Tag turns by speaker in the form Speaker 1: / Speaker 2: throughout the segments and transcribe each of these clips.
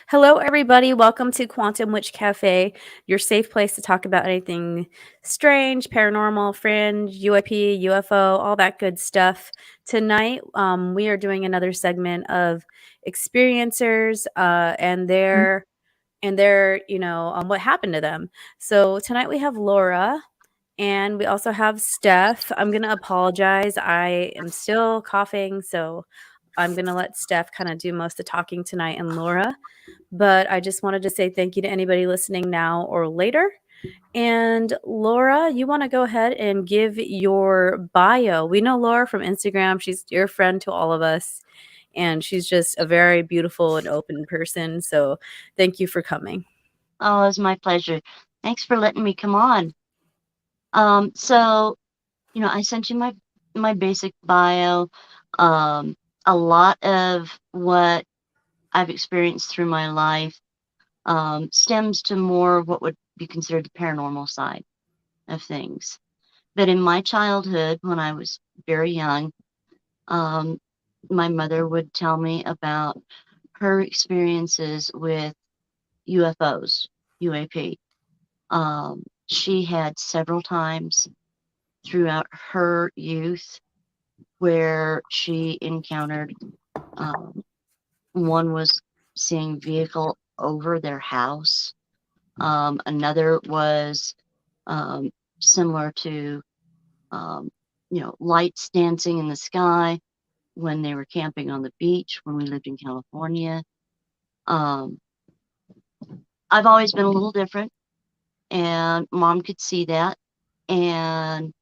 Speaker 1: Hello, everybody. Welcome to Quantum Witch Cafe, your safe place to talk about anything strange, paranormal, fringe, UAP, UFO, all that good stuff. Tonight, we are doing another segment of experiencers and their what happened to them. So tonight we have Laura. And we also have Steph. I'm going to apologize. I am still coughing, so I'm going to let Steph kind of do most of the talking tonight and Laura. But I just wanted to say thank you to anybody listening now or later. And Laura, you want to go ahead and give your bio. We know Laura from Instagram. She's a dear friend to all of us. And she's just a very beautiful and open person. So thank you for coming.
Speaker 2: Oh, it's my pleasure. Thanks for letting me come on. So I sent you my basic bio. Um, a lot of what I've experienced through my life stems to more of what would be considered the paranormal side of things. But in my childhood, when I was very young, um, my mother would tell me about her experiences with UFOs, UAP. She had several times throughout her youth where she encountered one was seeing vehicle over their house. Another was um, similar to um, lights dancing in the sky when they were camping on the beach when we lived in California. Um, I've always been a little different, and mom could see that. And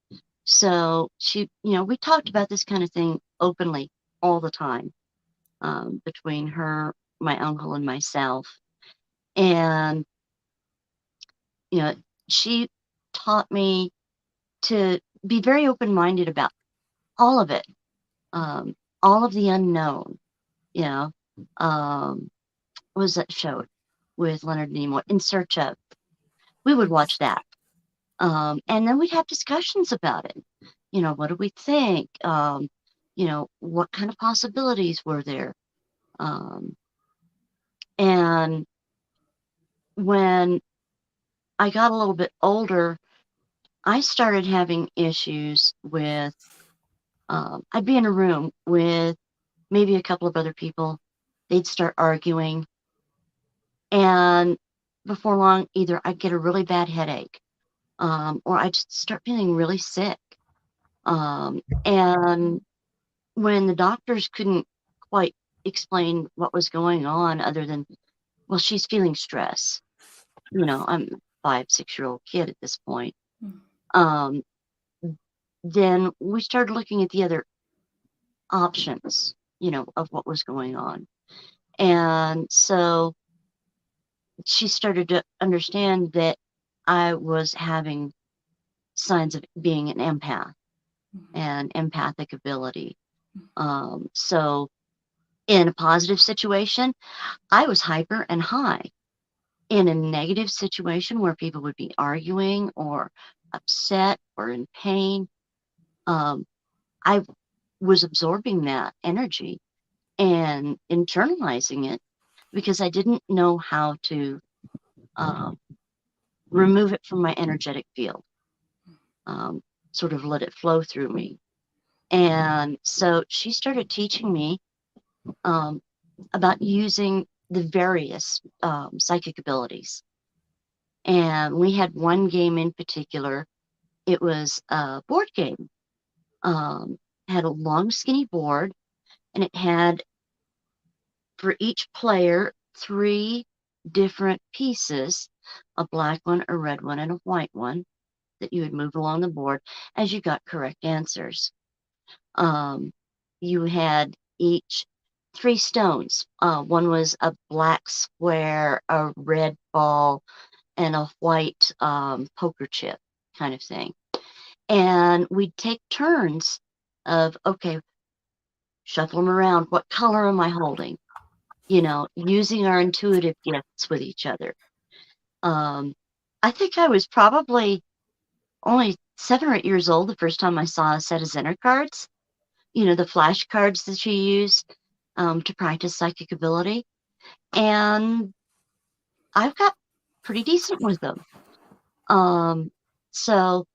Speaker 2: so we talked about this kind of thing openly all the time between her, my uncle, and myself. And, you know, she taught me to be very open minded about all of it, all of the unknown. You know, what was that show with Leonard Nimoy? In Search of. We would watch that. And then we'd have discussions about it. What do we think? What kind of possibilities were there? Um, and when I got a little bit older, I started having issues with, I'd be in a room with maybe a couple of other people. They'd start arguing. And before long, either I'd get a really bad headache or I'd just start feeling really sick. And when the doctors couldn't quite explain what was going on other than, well, she's feeling stress. I'm a 5, 6-year-old kid at this point. Um, then we started looking at the other options, of what was going on. And so she started to understand that I was having signs of being an empath and empathic ability. So in a positive situation, I was hyper and high. In a negative situation where people would be arguing or upset or in pain, um, I was absorbing that energy and internalizing it because I didn't know how to remove it from my energetic field, sort of let it flow through me. And so she started teaching me about using the various psychic abilities. And we had one game in particular. It was a board game. Had a long, skinny board, and it had for each player 3 different pieces, a black one, a red one, and a white one that you would move along the board as you got correct answers. You had each 3 stones. One was a black square, a red ball, and a white poker chip kind of thing. And we'd take turns of, okay, shuffle them around. What color am I holding? Using our intuitive gifts with each other. I think I was probably only 7 or 8 years old the first time I saw a set of Zener cards, the flash cards that you use to practice psychic ability. and I've got pretty decent with them. So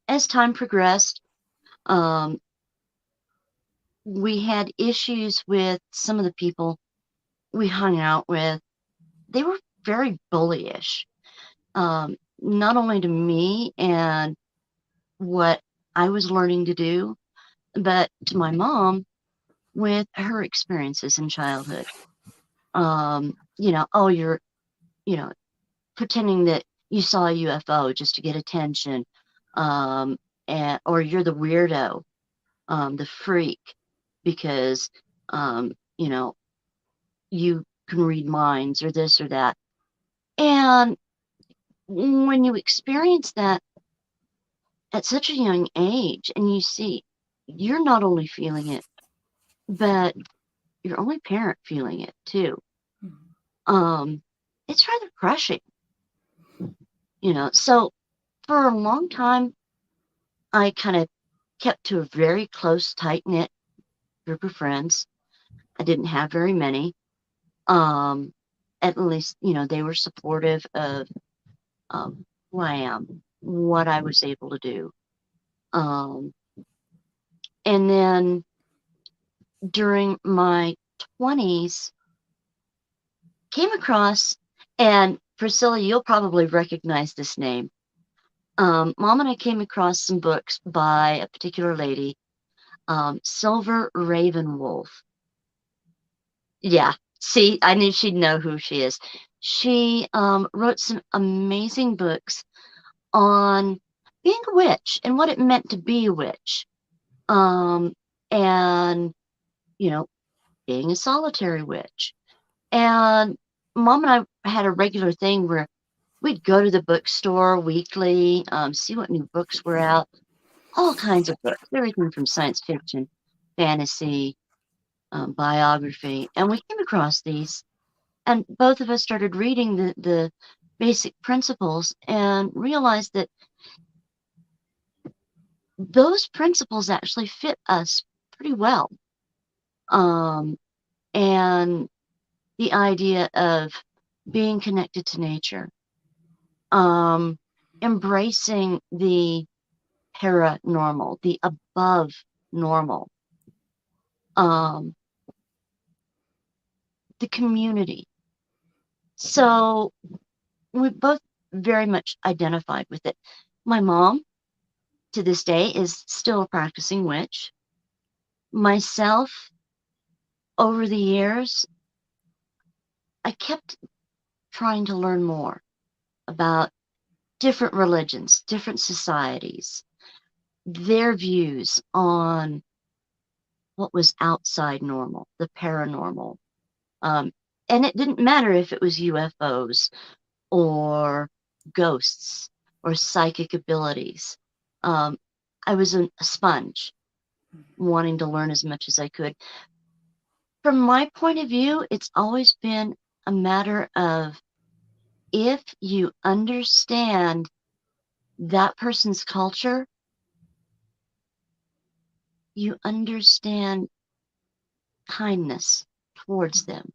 Speaker 2: as time progressed, um, we had issues with some of the people we hung out with. They were very bullyish, not only to me and what I was learning to do, but to my mom with her experiences in childhood. Oh, you're, you know, pretending that you saw a UFO just to get attention, um, or you're the weirdo, the freak, because, um, you know, you can read minds or this or that. And when you experience that at such a young age and you see you're not only feeling it, but your only parent feeling it too, um, it's rather crushing, So for a long time, I kind of kept to a very close, tight knit group of friends. I didn't have very many. Um, at least, they were supportive of who I am, what I was able to do. Um, and then during my 20s, came across, and Priscilla, you'll probably recognize this name. Mom and I came across some books by a particular lady, Silver Ravenwolf. Yeah, see, I knew she'd know who she is. She wrote some amazing books on being a witch and what it meant to be a witch. And, you know, being a solitary witch. And Mom and I had a regular thing where we'd go to the bookstore weekly, see what new books were out, all kinds of books, everything from science fiction, fantasy, biography. And we came across these, and both of us started reading the basic principles and realized that those principles actually fit us pretty well. And the idea of being connected to nature, embracing the paranormal, the above normal, um, the community. So we both very much identified with it. My mom, to this day, is still a practicing witch. Myself, over the years, I kept trying to learn more about different religions, different societies, their views on what was outside normal, the paranormal. Um, and it didn't matter if it was UFOs or ghosts or psychic abilities. Um, I was a sponge, wanting to learn as much as I could. From my point of view, it's always been a matter of if you understand that person's culture, you understand kindness towards them,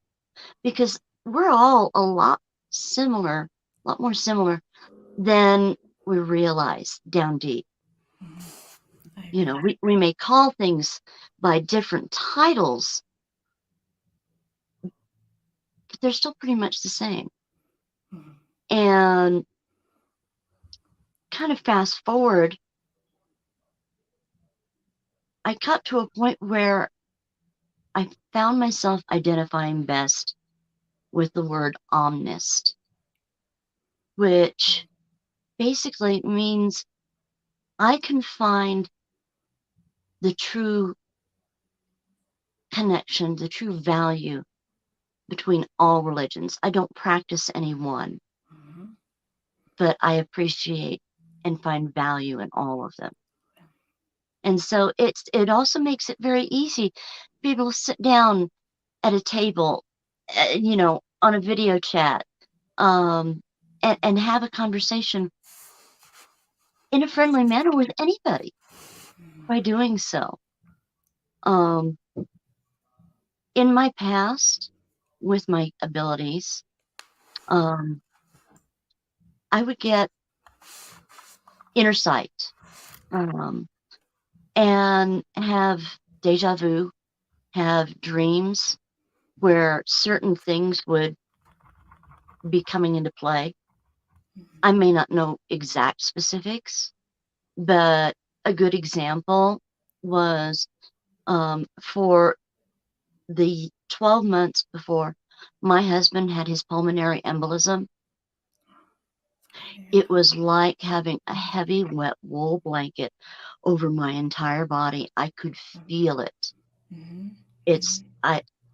Speaker 2: because we're all a lot more similar than we realize down deep. We may call things by different titles, but they're still pretty much the same. And kind of fast forward, I got to a point where I found myself identifying best with the word omnist, which basically means I can find the true connection, the true value between all religions. I don't practice any one, but I appreciate and find value in all of them. And so it also makes it very easy to be able to sit down at a table, on a video chat, and have a conversation in a friendly manner with anybody by doing so. In my past, with my abilities, um, I would get inner sight, and have deja vu, have dreams where certain things would be coming into play. I may not know exact specifics, but a good example was for the 12 months before my husband had his pulmonary embolism. It was like having a heavy, wet wool blanket over my entire body. I could feel it.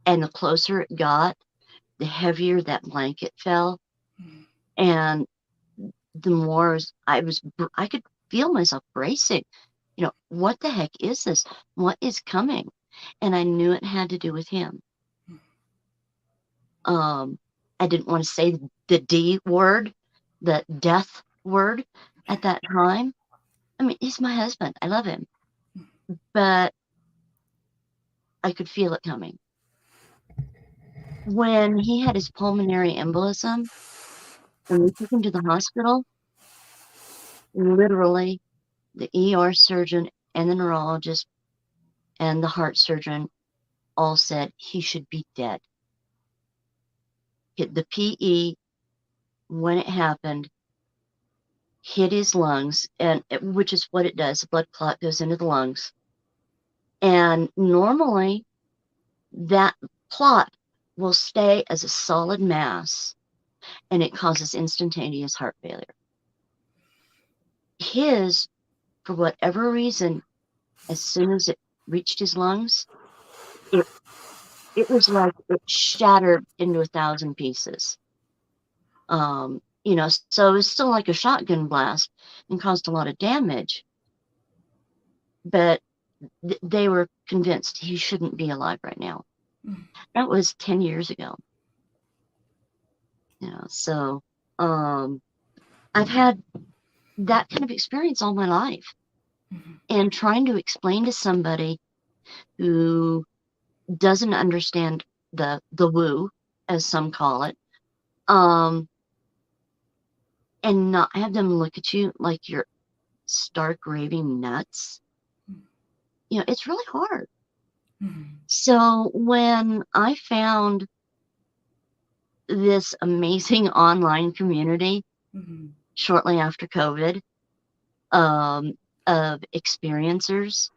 Speaker 2: And the closer it got, the heavier that blanket fell. And the more I could feel myself bracing. What the heck is this? What is coming? And I knew it had to do with him. I didn't want to say the D word, the death word at that time. I mean, he's my husband. I love him. But I could feel it coming. When he had his pulmonary embolism and we took him to the hospital, literally the ER surgeon and the neurologist and the heart surgeon all said he should be dead. The PE, when it happened, hit his lungs, which is what it does. The blood clot goes into the lungs. And normally that clot will stay as a solid mass and it causes instantaneous heart failure. His, for whatever reason, as soon as it reached his lungs, it was like it shattered into 1,000 pieces. So it was still like a shotgun blast and caused a lot of damage. But they were convinced he shouldn't be alive right now. That was 10 years ago. So I've had that kind of experience all my life. And trying to explain to somebody who doesn't understand the woo, as some call it, and not have them look at you like you're stark raving nuts. It's really hard. So when I found this amazing online community shortly after COVID, of experiencers,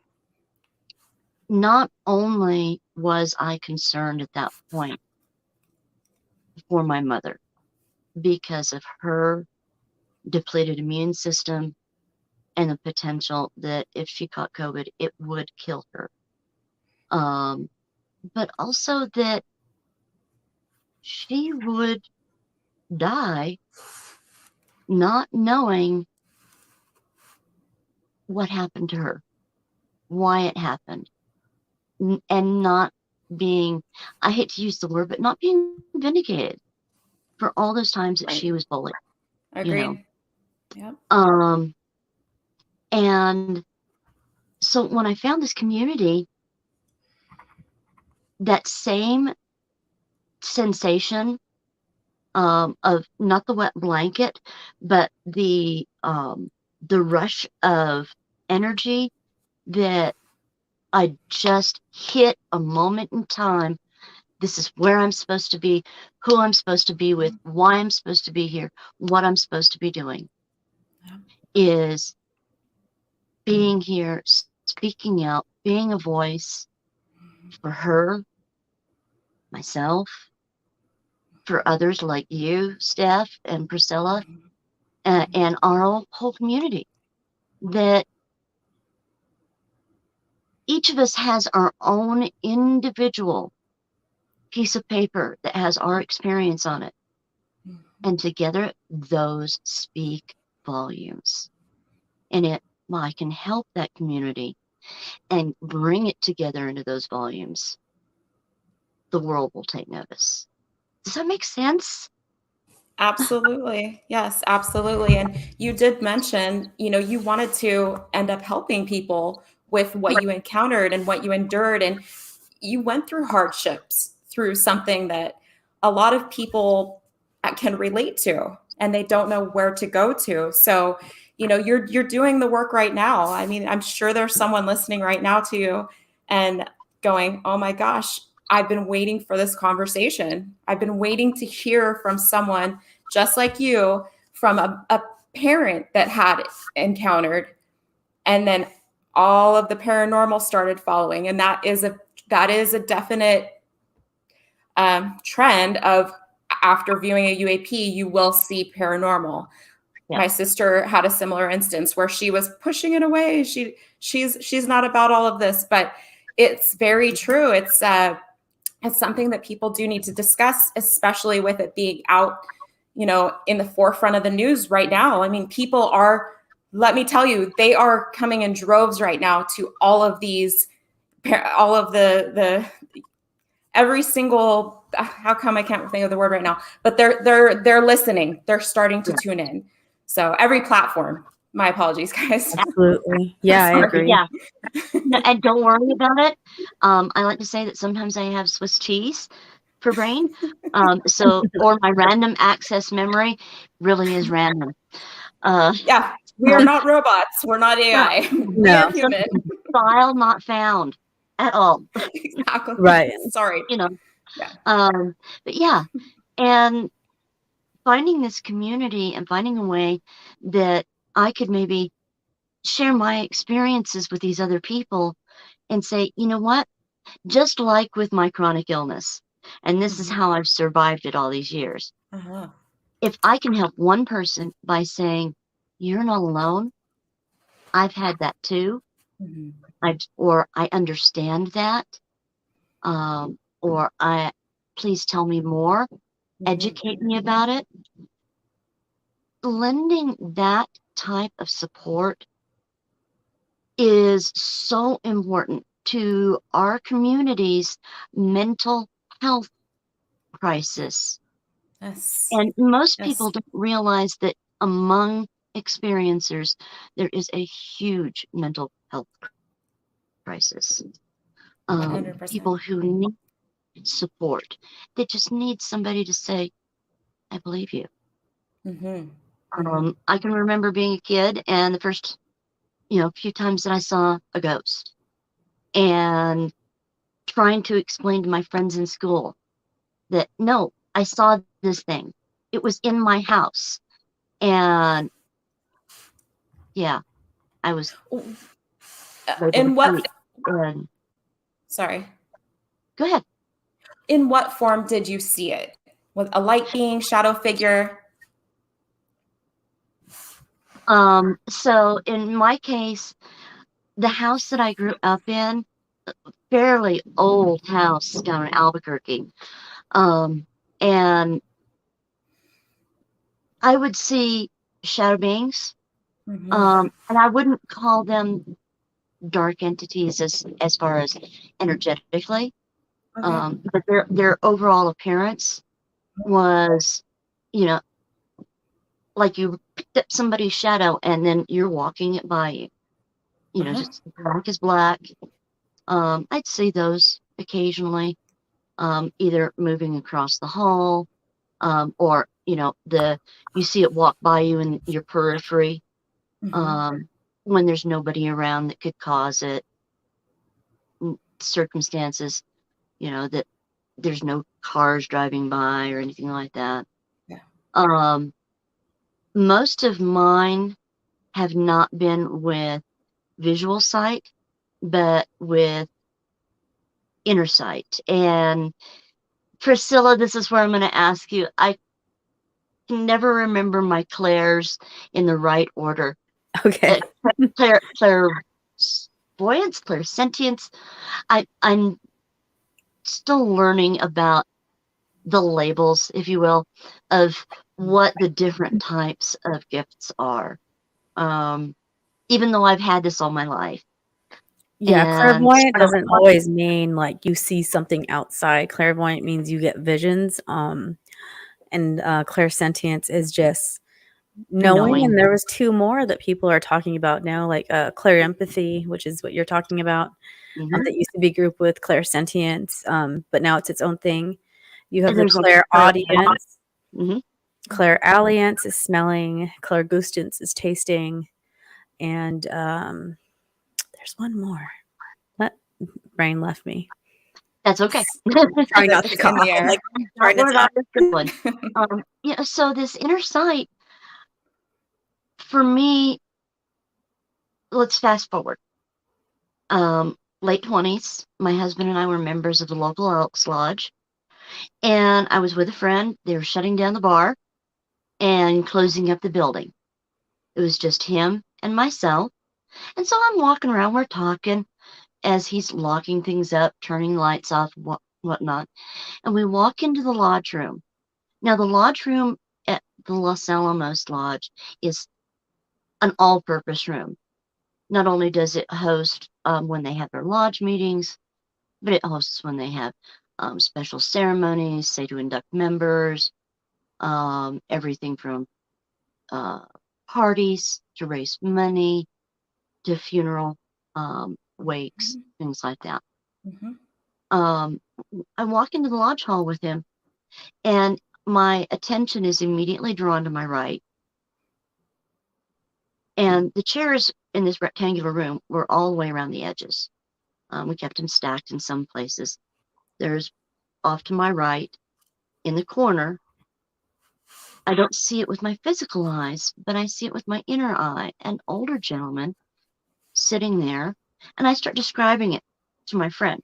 Speaker 2: not only was I concerned at that point for my mother because of her depleted immune system and the potential that if she caught COVID, it would kill her. But also that she would die not knowing what happened to her, why it happened, and not being, I hate to use the word, but not being vindicated for all those times that she was bullied.
Speaker 3: Agreed.
Speaker 2: Yep. And so when I found this community, that same sensation of not the wet blanket, but the rush of energy that I just hit a moment in time. This is where I'm supposed to be, who I'm supposed to be with, why I'm supposed to be here, what I'm supposed to be doing, is being here, speaking out, being a voice for her, myself, for others like you, Steph and Pricilla, and our whole community. That each of us has our own individual piece of paper that has our experience on it. And together, those speak volumes. And I can help that community and bring it together into those volumes, the world will take notice. Does that make sense?
Speaker 3: Absolutely. Yes, absolutely. And you did mention, you wanted to end up helping people with what you encountered and what you endured. And you went through hardships through something that a lot of people can relate to, and they don't know where to go to. So, you're doing the work right now. I mean, I'm sure there's someone listening right now to you and going, "Oh my gosh, I've been waiting for this conversation. I've been waiting to hear from someone just like you, from a parent that had encountered, and then all of the paranormal started following." And that is a definite trend of, after viewing a UAP, you will see paranormal.
Speaker 2: Yeah.
Speaker 3: My sister had a similar instance where she was pushing it away. She's not about all of this, but it's very true. It's something that people do need to discuss, especially with it being out, in the forefront of the news right now. I mean, people are, let me tell you, they are coming in droves right now to all of the every single, how come I can't think of the word right now, but they're listening. They're starting to tune in. So every platform. My apologies, guys.
Speaker 1: Absolutely. Yeah, I agree.
Speaker 2: Yeah. And don't worry about it. I like to say that sometimes I have Swiss cheese for brain. Or my random access memory really is random.
Speaker 3: Yeah, we are not robots. We're not AI. We are human.
Speaker 2: File not found at all.
Speaker 3: Exactly.
Speaker 1: Right.
Speaker 3: Sorry.
Speaker 2: Yeah. But yeah, and finding this community and finding a way that I could maybe share my experiences with these other people and say, you know what, just like with my chronic illness, and this is how I've survived it all these years. If I can help one person by saying, you're not alone, I've had that too, or I understand that, or please tell me more, educate me about it. Lending that type of support is so important to our community's mental health crisis.
Speaker 3: Yes.
Speaker 2: And most people don't realize that among experiencers, there is a huge mental health crisis.
Speaker 3: 100%.
Speaker 2: People who need support, they just need somebody to say, I believe you. I can remember being a kid, and the first few times that I saw a ghost, and trying to explain to my friends in school that, no, I saw this thing. It was in my house. And yeah, I was.
Speaker 3: In what? Sorry.
Speaker 2: Go ahead.
Speaker 3: In what form did you see it? Was a light being, shadow figure?
Speaker 2: So in my case, the house that I grew up in, fairly old house down in Albuquerque. And I would see shadow beings. And I wouldn't call them dark entities as far as energetically. But their overall appearance was, like you picked up somebody's shadow and then you're walking it by you, just black as black. I'd see those occasionally, either moving across the hall, or, you see it walk by you in your periphery, when there's nobody around that could cause it, circumstances, that there's no cars driving by or anything like that. Most of mine have not been with visual sight, but with inner sight. And Pricilla, this is where I'm going to ask you. I can never remember my clairs in the right order.
Speaker 1: Okay.
Speaker 2: Clairvoyance, clairsentience. I'm still learning about the labels, if you will, of what the different types of gifts are. Even though I've had this all my life.
Speaker 1: Yeah, clairvoyant doesn't always mean like you see something outside. Clairvoyant means you get visions. And clairsentience is just knowing. And there was two more that people are talking about now, like clairempathy, which is what you're talking about. That used to be grouped with clairsentience, but now it's its own thing. You have
Speaker 2: And
Speaker 1: the
Speaker 2: there's a
Speaker 1: clairaudience.
Speaker 2: Mhm.
Speaker 1: Clairaudience is smelling. Clairgustance is tasting. And there's one more. What? Brain left me.
Speaker 2: That's okay.
Speaker 1: Trying not to
Speaker 3: It's in
Speaker 1: cough.
Speaker 3: the
Speaker 1: I'm
Speaker 3: air.
Speaker 1: like
Speaker 2: Don't
Speaker 1: trying to
Speaker 2: worry
Speaker 1: talk.
Speaker 2: about this one. Yeah, so this inner sight, for me, let's fast forward. Late 20s, my husband and I were members of the local Elks Lodge, and I was with a friend. They were shutting down the bar and closing up the building. It was just him and myself. And so I'm walking around, we're talking as he's locking things up, turning lights off, whatnot. And we walk into the lodge room. Now, the lodge room at the Los Alamos Lodge is an all-purpose room. Not only does it host when they have their lodge meetings, but it hosts when they have special ceremonies, say to induct members, everything from parties to raise money to funeral wakes, things like that.
Speaker 3: Mhm.
Speaker 2: I walk into the lodge hall with him, and my attention is immediately drawn to my right. And the chairs in this rectangular room were all the way around the edges. We kept them stacked in some places. There's off to my right in the corner. I don't see it with my physical eyes, but I see it with my inner eye. An older gentleman sitting there, and I start describing it to my friend.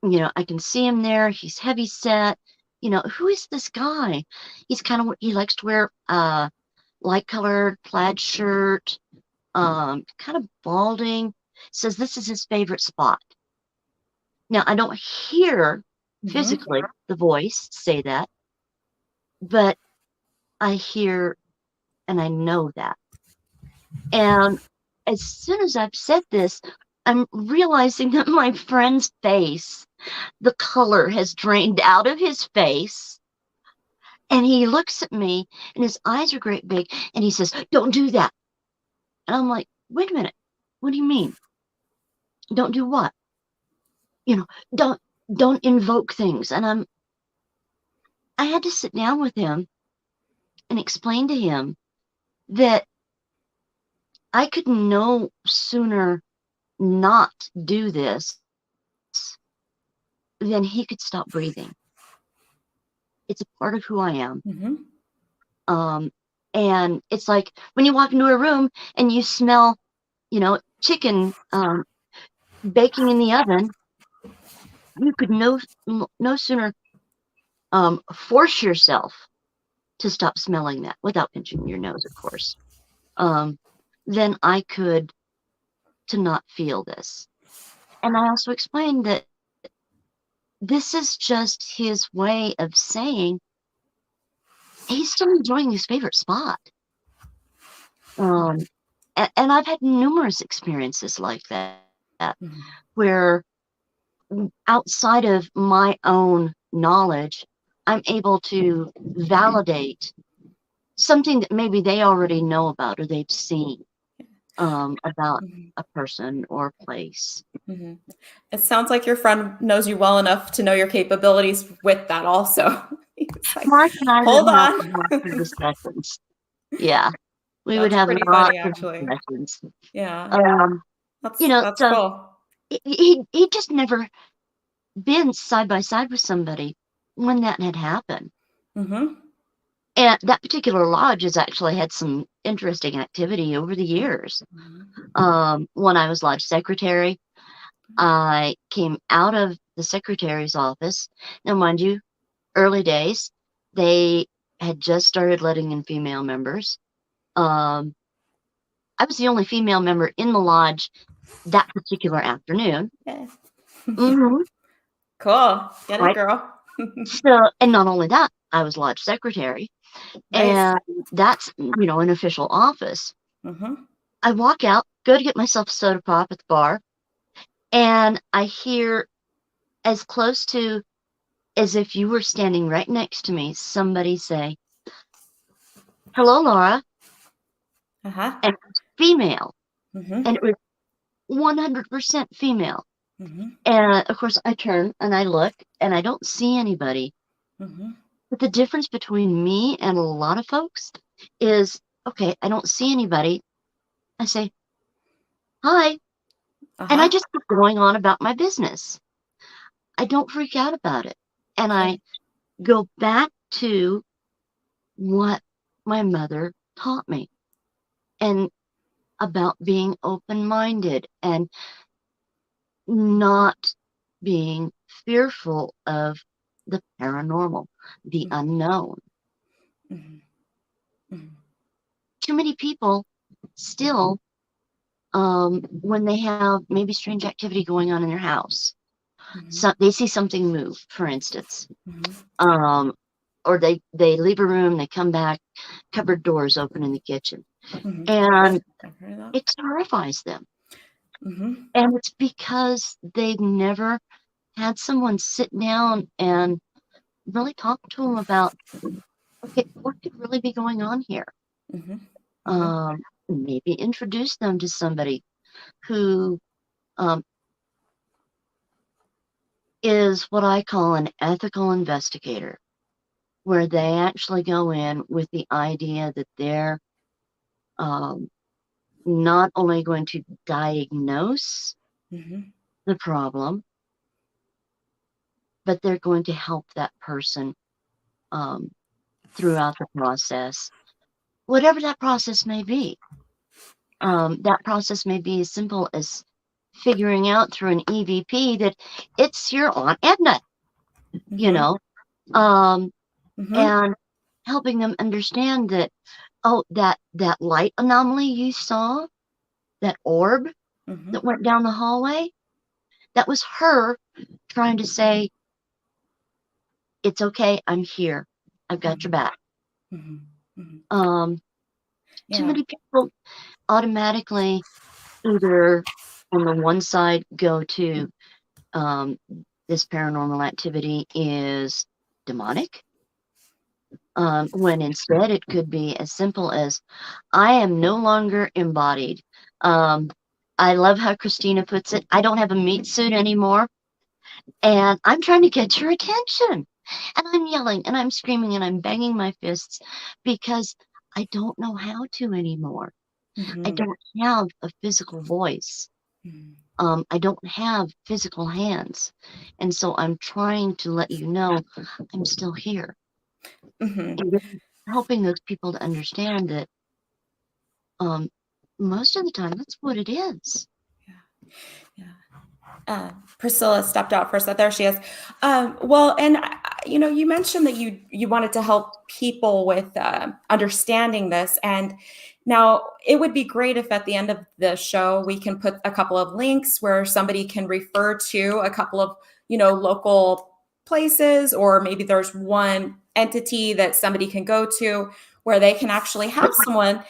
Speaker 2: You know, I can see him there. He's heavy set. You know, who is this guy? He's he likes to wear light colored plaid shirt, kind of balding. Says this is his favorite spot. Now, I don't hear physically the voice say that, but I hear and I know that. And as soon as I've said this, I'm realizing that my friend's face, the color has drained out of his face. And he looks at me and his eyes are great big and he says, "Don't do that." And I'm like, "Wait a minute. What do you mean? Don't do what? You know, don't invoke things." And I had to sit down with him and explain to him that I could no sooner not do this than he could stop breathing. It's a part of who I am. And it's like when you walk into a room and you smell, you know, chicken baking in the oven, you could no sooner force yourself to stop smelling that without pinching your nose, of course, than I could to not feel this. And I also explained that this is just his way of saying he's still enjoying his favorite spot. And I've had numerous experiences like that, where outside of my own knowledge, I'm able to validate something that maybe they already know about or they've seen about a person or place.
Speaker 3: It sounds like your friend knows you well enough to know your capabilities with that also. Like,
Speaker 2: Mark and I
Speaker 3: hold
Speaker 2: would have
Speaker 3: on.
Speaker 2: lots of discussions. Yeah, we would
Speaker 3: That's
Speaker 2: have
Speaker 3: pretty
Speaker 2: lots
Speaker 3: funny,
Speaker 2: of
Speaker 3: actually.
Speaker 2: discussions.
Speaker 3: Yeah.
Speaker 2: You know,
Speaker 3: That's
Speaker 2: so
Speaker 3: cool.
Speaker 2: he just never been side by side with somebody when that had happened. And that particular lodge has actually had some interesting activity over the years. When I was lodge secretary, I came out of the secretary's office. Now, mind you, early days, they had just started letting in female members. I was the only female member in the lodge that particular afternoon.
Speaker 3: Yeah.
Speaker 2: Cool.
Speaker 3: Get
Speaker 2: right.
Speaker 3: it, girl.
Speaker 2: So, and not only that, I was lodge secretary.
Speaker 3: Nice.
Speaker 2: And that's, you know, an official office. I walk out, go to get myself a soda pop at the bar, and I hear, as close to as if you were standing right next to me, somebody say, "Hello, Lara." And it was female. And it was 100% female. And of course, I turn and I look and I don't see anybody. But the difference between me and a lot of folks is, okay, I don't see anybody. I say, hi. And I just keep going on about my business. I don't freak out about it. And I go back to what my mother taught me and about being open-minded and not being fearful of the paranormal, the unknown. Too many people still, when they have maybe strange activity going on in their house, so they see something move, for instance, or they leave a room, they come back, cupboard doors open in the kitchen, and it terrifies them. And it's because they've never had someone sit down and really talk to them about, okay, what could really be going on here? Maybe introduce them to somebody who is what I call an ethical investigator, where they actually go in with the idea that they're not only going to diagnose the problem, but they're going to help that person throughout the process, whatever that process may be. That process may be as simple as figuring out through an EVP that it's your Aunt Edna, you know, and helping them understand that, oh, that light anomaly you saw, that orb that went down the hallway, that was her trying to say, it's okay, I'm here, I've got your back. Too many people automatically either on the one side go to this paranormal activity is demonic, when instead it could be as simple as, I am no longer embodied. I love how Christina puts it, I don't have a meat suit anymore, and I'm trying to get your attention. And I'm yelling and I'm screaming and I'm banging my fists because I don't know how to anymore. I don't have a physical voice. I don't have physical hands. And so I'm trying to let you know I'm still here. And helping those people to understand that most of the time that's what it is.
Speaker 3: Pricilla stepped out for a second. There she is. Well, and you mentioned that you wanted to help people with understanding this, and now it would be great if at the end of the show we can put a couple of links where somebody can refer to a couple of local places, or maybe there's one entity that somebody can go to where they can actually have someone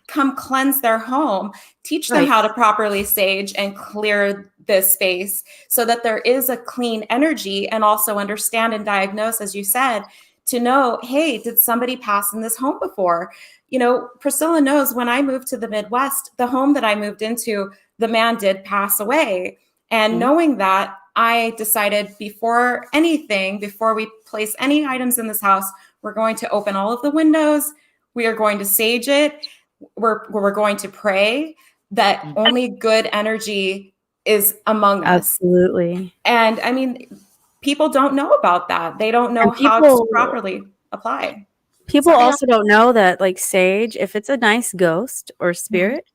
Speaker 3: come cleanse their home, teach them how to properly sage and clear this space so that there is a clean energy, and also understand and diagnose, as you said, to know, hey, did somebody pass in this home before? Pricilla knows when I moved to the Midwest, the home that I moved into, the man did pass away. And knowing that, I decided before we place any items in this house, we're going to open all of the windows. We are going to sage it. We're going to pray that only good energy is among us.
Speaker 1: Absolutely.
Speaker 3: And I mean, people don't know about that. They don't know how to properly apply.
Speaker 1: People also don't know that, like, sage, if it's a nice ghost or spirit,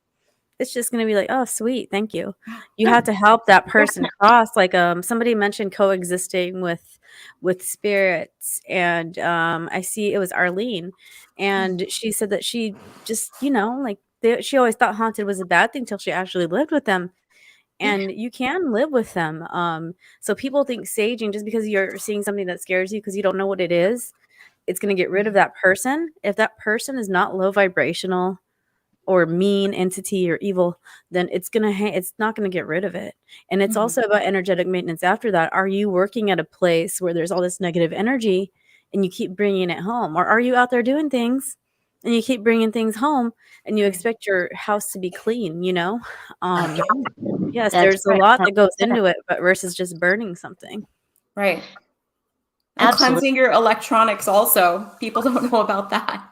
Speaker 1: it's just going to be like, oh, sweet, thank you. You have to help that person cross. Like, somebody mentioned coexisting with spirits, and I see it was Arlene, and she said that she just, she always thought haunted was a bad thing till she actually lived with them. And you can live with them. So people think saging, just because you're seeing something that scares you because you don't know what it is, it's going to get rid of that person. If that person is not low vibrational or mean entity or evil, then it's not going to get rid of it. And it's also about energetic maintenance after that. Are you working at a place where there's all this negative energy and you keep bringing it home? Or are you out there doing things and you keep bringing things home, and you expect your house to be clean, you know? Yes,
Speaker 2: That's
Speaker 1: there's a lot that goes
Speaker 2: correct.
Speaker 1: into it, but versus just burning something.
Speaker 3: Right. And
Speaker 2: Absolutely.
Speaker 3: cleansing your electronics also. People don't know about that.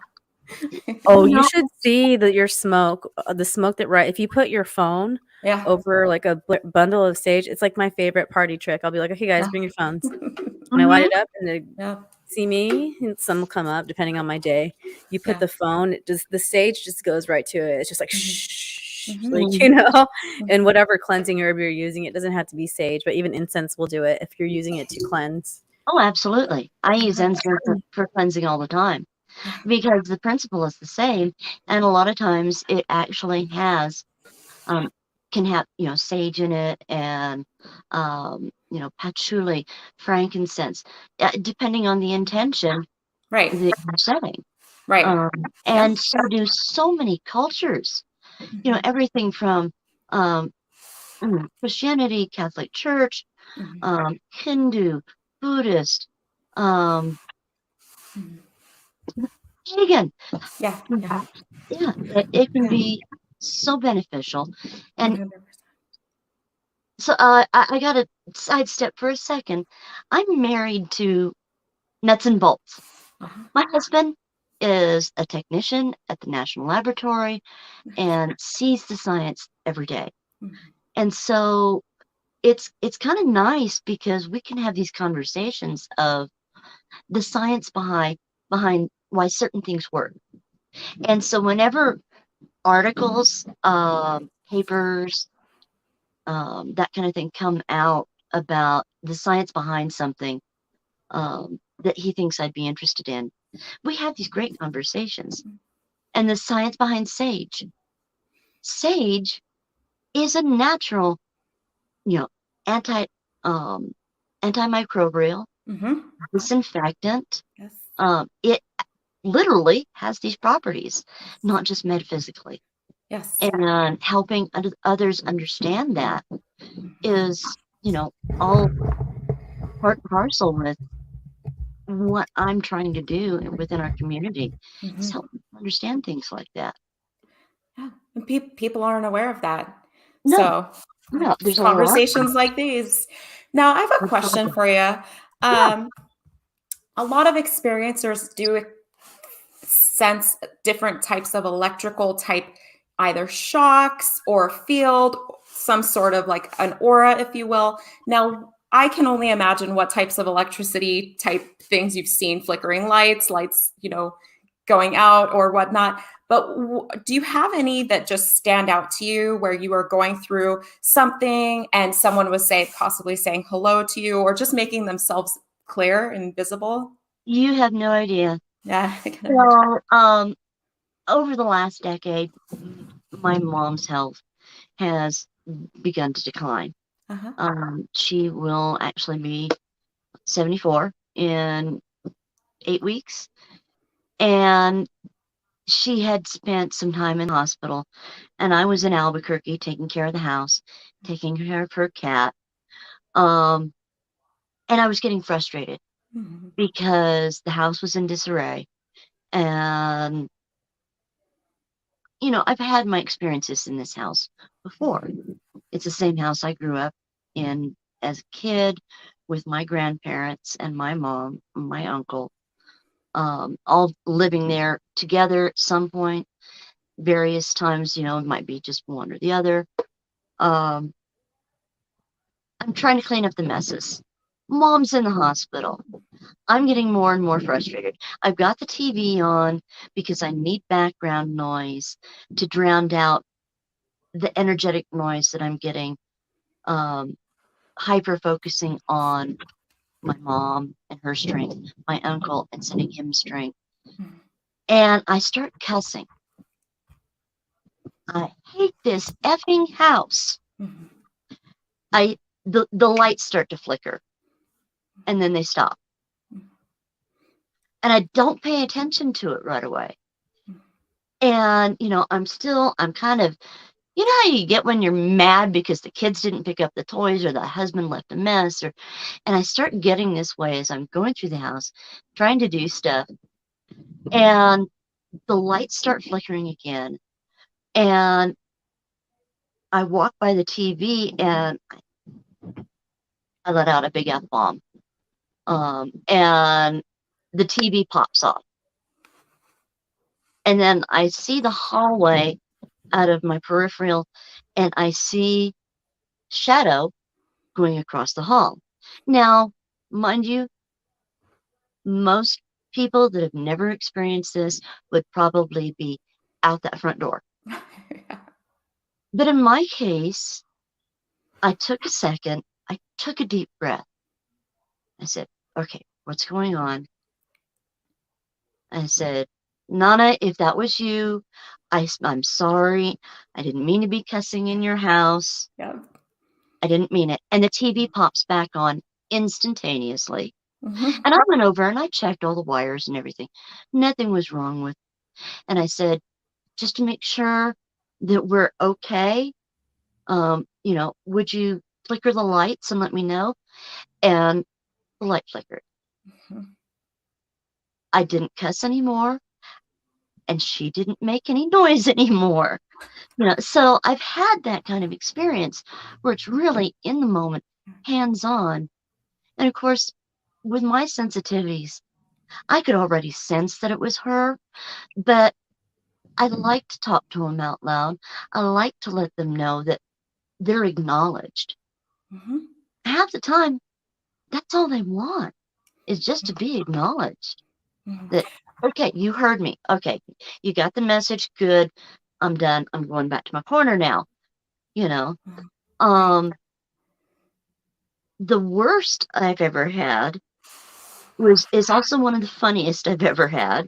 Speaker 1: Oh,
Speaker 2: You
Speaker 1: you
Speaker 2: know,
Speaker 1: should see that your smoke, the smoke that if you put your phone
Speaker 3: Yeah.
Speaker 1: over like a bundle of sage, it's like my favorite party trick. I'll be like, okay, guys,
Speaker 3: Yeah.
Speaker 1: bring your phones. And I light
Speaker 2: mhm.
Speaker 1: it up, and they
Speaker 3: Yeah.
Speaker 1: see me, and some will come up depending on my day. You put
Speaker 3: Yeah.
Speaker 1: the phone, the sage just goes right to it. It's just like
Speaker 3: Mhm.
Speaker 1: shh,
Speaker 3: Mhm.
Speaker 1: like, you know. And whatever cleansing herb you're using, it doesn't have to be sage, but even incense will do it if you're using it to cleanse.
Speaker 2: Oh, absolutely. I use
Speaker 3: Yeah.
Speaker 2: incense for cleansing all the time
Speaker 3: Yeah.
Speaker 2: because the principle is the same, and a lot of times it actually has can have sage in it and patchouli, frankincense, depending on the intention
Speaker 3: Right.
Speaker 2: that you're setting.
Speaker 3: Right.
Speaker 2: Um,
Speaker 3: Yeah.
Speaker 2: and so do so many cultures.
Speaker 3: Mhm.
Speaker 2: Everything from um, Christianity, Catholic Church,
Speaker 3: Mhm.
Speaker 2: Hindu, Buddhist, um,
Speaker 3: Mhm.
Speaker 2: pagan.
Speaker 3: Yeah. Yeah.
Speaker 2: Yeah, it can
Speaker 3: Yeah.
Speaker 2: be so beneficial. And
Speaker 3: 100%.
Speaker 2: so I got to sidestep for a second. I'm married to nuts and bolts.
Speaker 3: Uh-huh.
Speaker 2: My husband is a technician at the National Laboratory and sees the science every day.
Speaker 3: Mhm.
Speaker 2: And so it's kind of nice because we can have these conversations of the science behind why certain things work. And so whenever articles, papers, that kind of thing come out about the science behind something that he thinks I'd be interested in, we have these great conversations. And the science behind sage. Sage is a natural, you know, anti antimicrobial,
Speaker 3: Mhm.
Speaker 2: disinfectant.
Speaker 3: Yes.
Speaker 2: It literally has these properties,
Speaker 3: Yes.
Speaker 2: not just metaphysically.
Speaker 3: Yes.
Speaker 2: And helping others understand that
Speaker 3: Mhm.
Speaker 2: is, all part and parcel with what I'm trying to do within our community is
Speaker 3: Mhm.
Speaker 2: help people understand things like that.
Speaker 3: Yeah. And people aren't aware of that.
Speaker 2: No,
Speaker 3: So
Speaker 2: no,
Speaker 3: it's
Speaker 2: there's a lot.
Speaker 3: conversations like these. Now, I have a question for you.
Speaker 2: Yeah,
Speaker 3: A lot of experiencers do sense different types of electrical type, either shocks or field, some sort of like an aura, if you will. Now, I can only imagine what types of electricity type things you've seen, flickering lights, going out or whatnot. But do you have any that just stand out to you where you are going through something and someone was possibly saying hello to you or just making themselves clear and visible?
Speaker 2: you have no idea.
Speaker 3: Yeah, I can imagine.
Speaker 2: So, over the last decade, my mom's health has begun to decline.
Speaker 3: Uh-huh.
Speaker 2: She will actually be 74 in 8 weeks. And she had spent some time in the hospital, and I was in Albuquerque taking care of the house, taking care of her cat. And I was getting frustrated
Speaker 3: Mhm.
Speaker 2: because the house was in disarray. And, I've had my experiences in this house before. It's the same house I grew up in as a kid with my grandparents and my mom, and my uncle, all living there together at some point, various times, it might be just one or the other. Um, I'm trying to clean up the messes. Mom's in the hospital. I'm getting more and more frustrated. I've got the TV on because I need background noise to drown out the energetic noise that I'm getting, hyper focusing on my mom and her strength, my uncle and sending him strength.
Speaker 3: Mhm.
Speaker 2: And I start cussing. I hate this effing house.
Speaker 3: Mhm.
Speaker 2: The lights start to flicker and then they stop. And I don't pay attention to it right away. And, I'm kind of, how you get when you're mad because the kids didn't pick up the toys or the husband left a mess and I start getting this way as I'm going through the house, trying to do stuff. And the lights start flickering again, and I walk by the TV and I let out a big F-bomb. And the TV pops off. And then I see the hallway out of my peripheral, and I see shadow going across the hall. Now, mind you, most people that have never experienced this would probably be out that front door. But in my case, I took a second, I took a deep breath. I said, okay, what's going on? I said, Nana, if that was you, I'm sorry. I didn't mean to be cussing in your house.
Speaker 3: Yeah.
Speaker 2: I didn't mean it. And the TV pops back on instantaneously.
Speaker 3: Mhm.
Speaker 2: And I went over and I checked all the wires and everything. Nothing was wrong with it. And I said, just to make sure that we're okay, would you flicker the lights and let me know? And the light flickered.
Speaker 3: Mhm.
Speaker 2: I didn't cuss anymore, and she didn't make any noise anymore. So I've had that kind of experience where it's really in the moment, hands-on. And of course, with my sensitivities, I could already sense that it was her, but I like to talk to them out loud. I like to let them know that they're acknowledged.
Speaker 3: Mhm.
Speaker 2: Half the time, that's all they want, is just to be acknowledged.
Speaker 3: Mhm.
Speaker 2: That, okay, you heard me. Okay, you got the message. Good. I'm done. I'm going back to my corner now.
Speaker 3: Mhm.
Speaker 2: Um, the worst I've ever had is also one of the funniest I've ever had.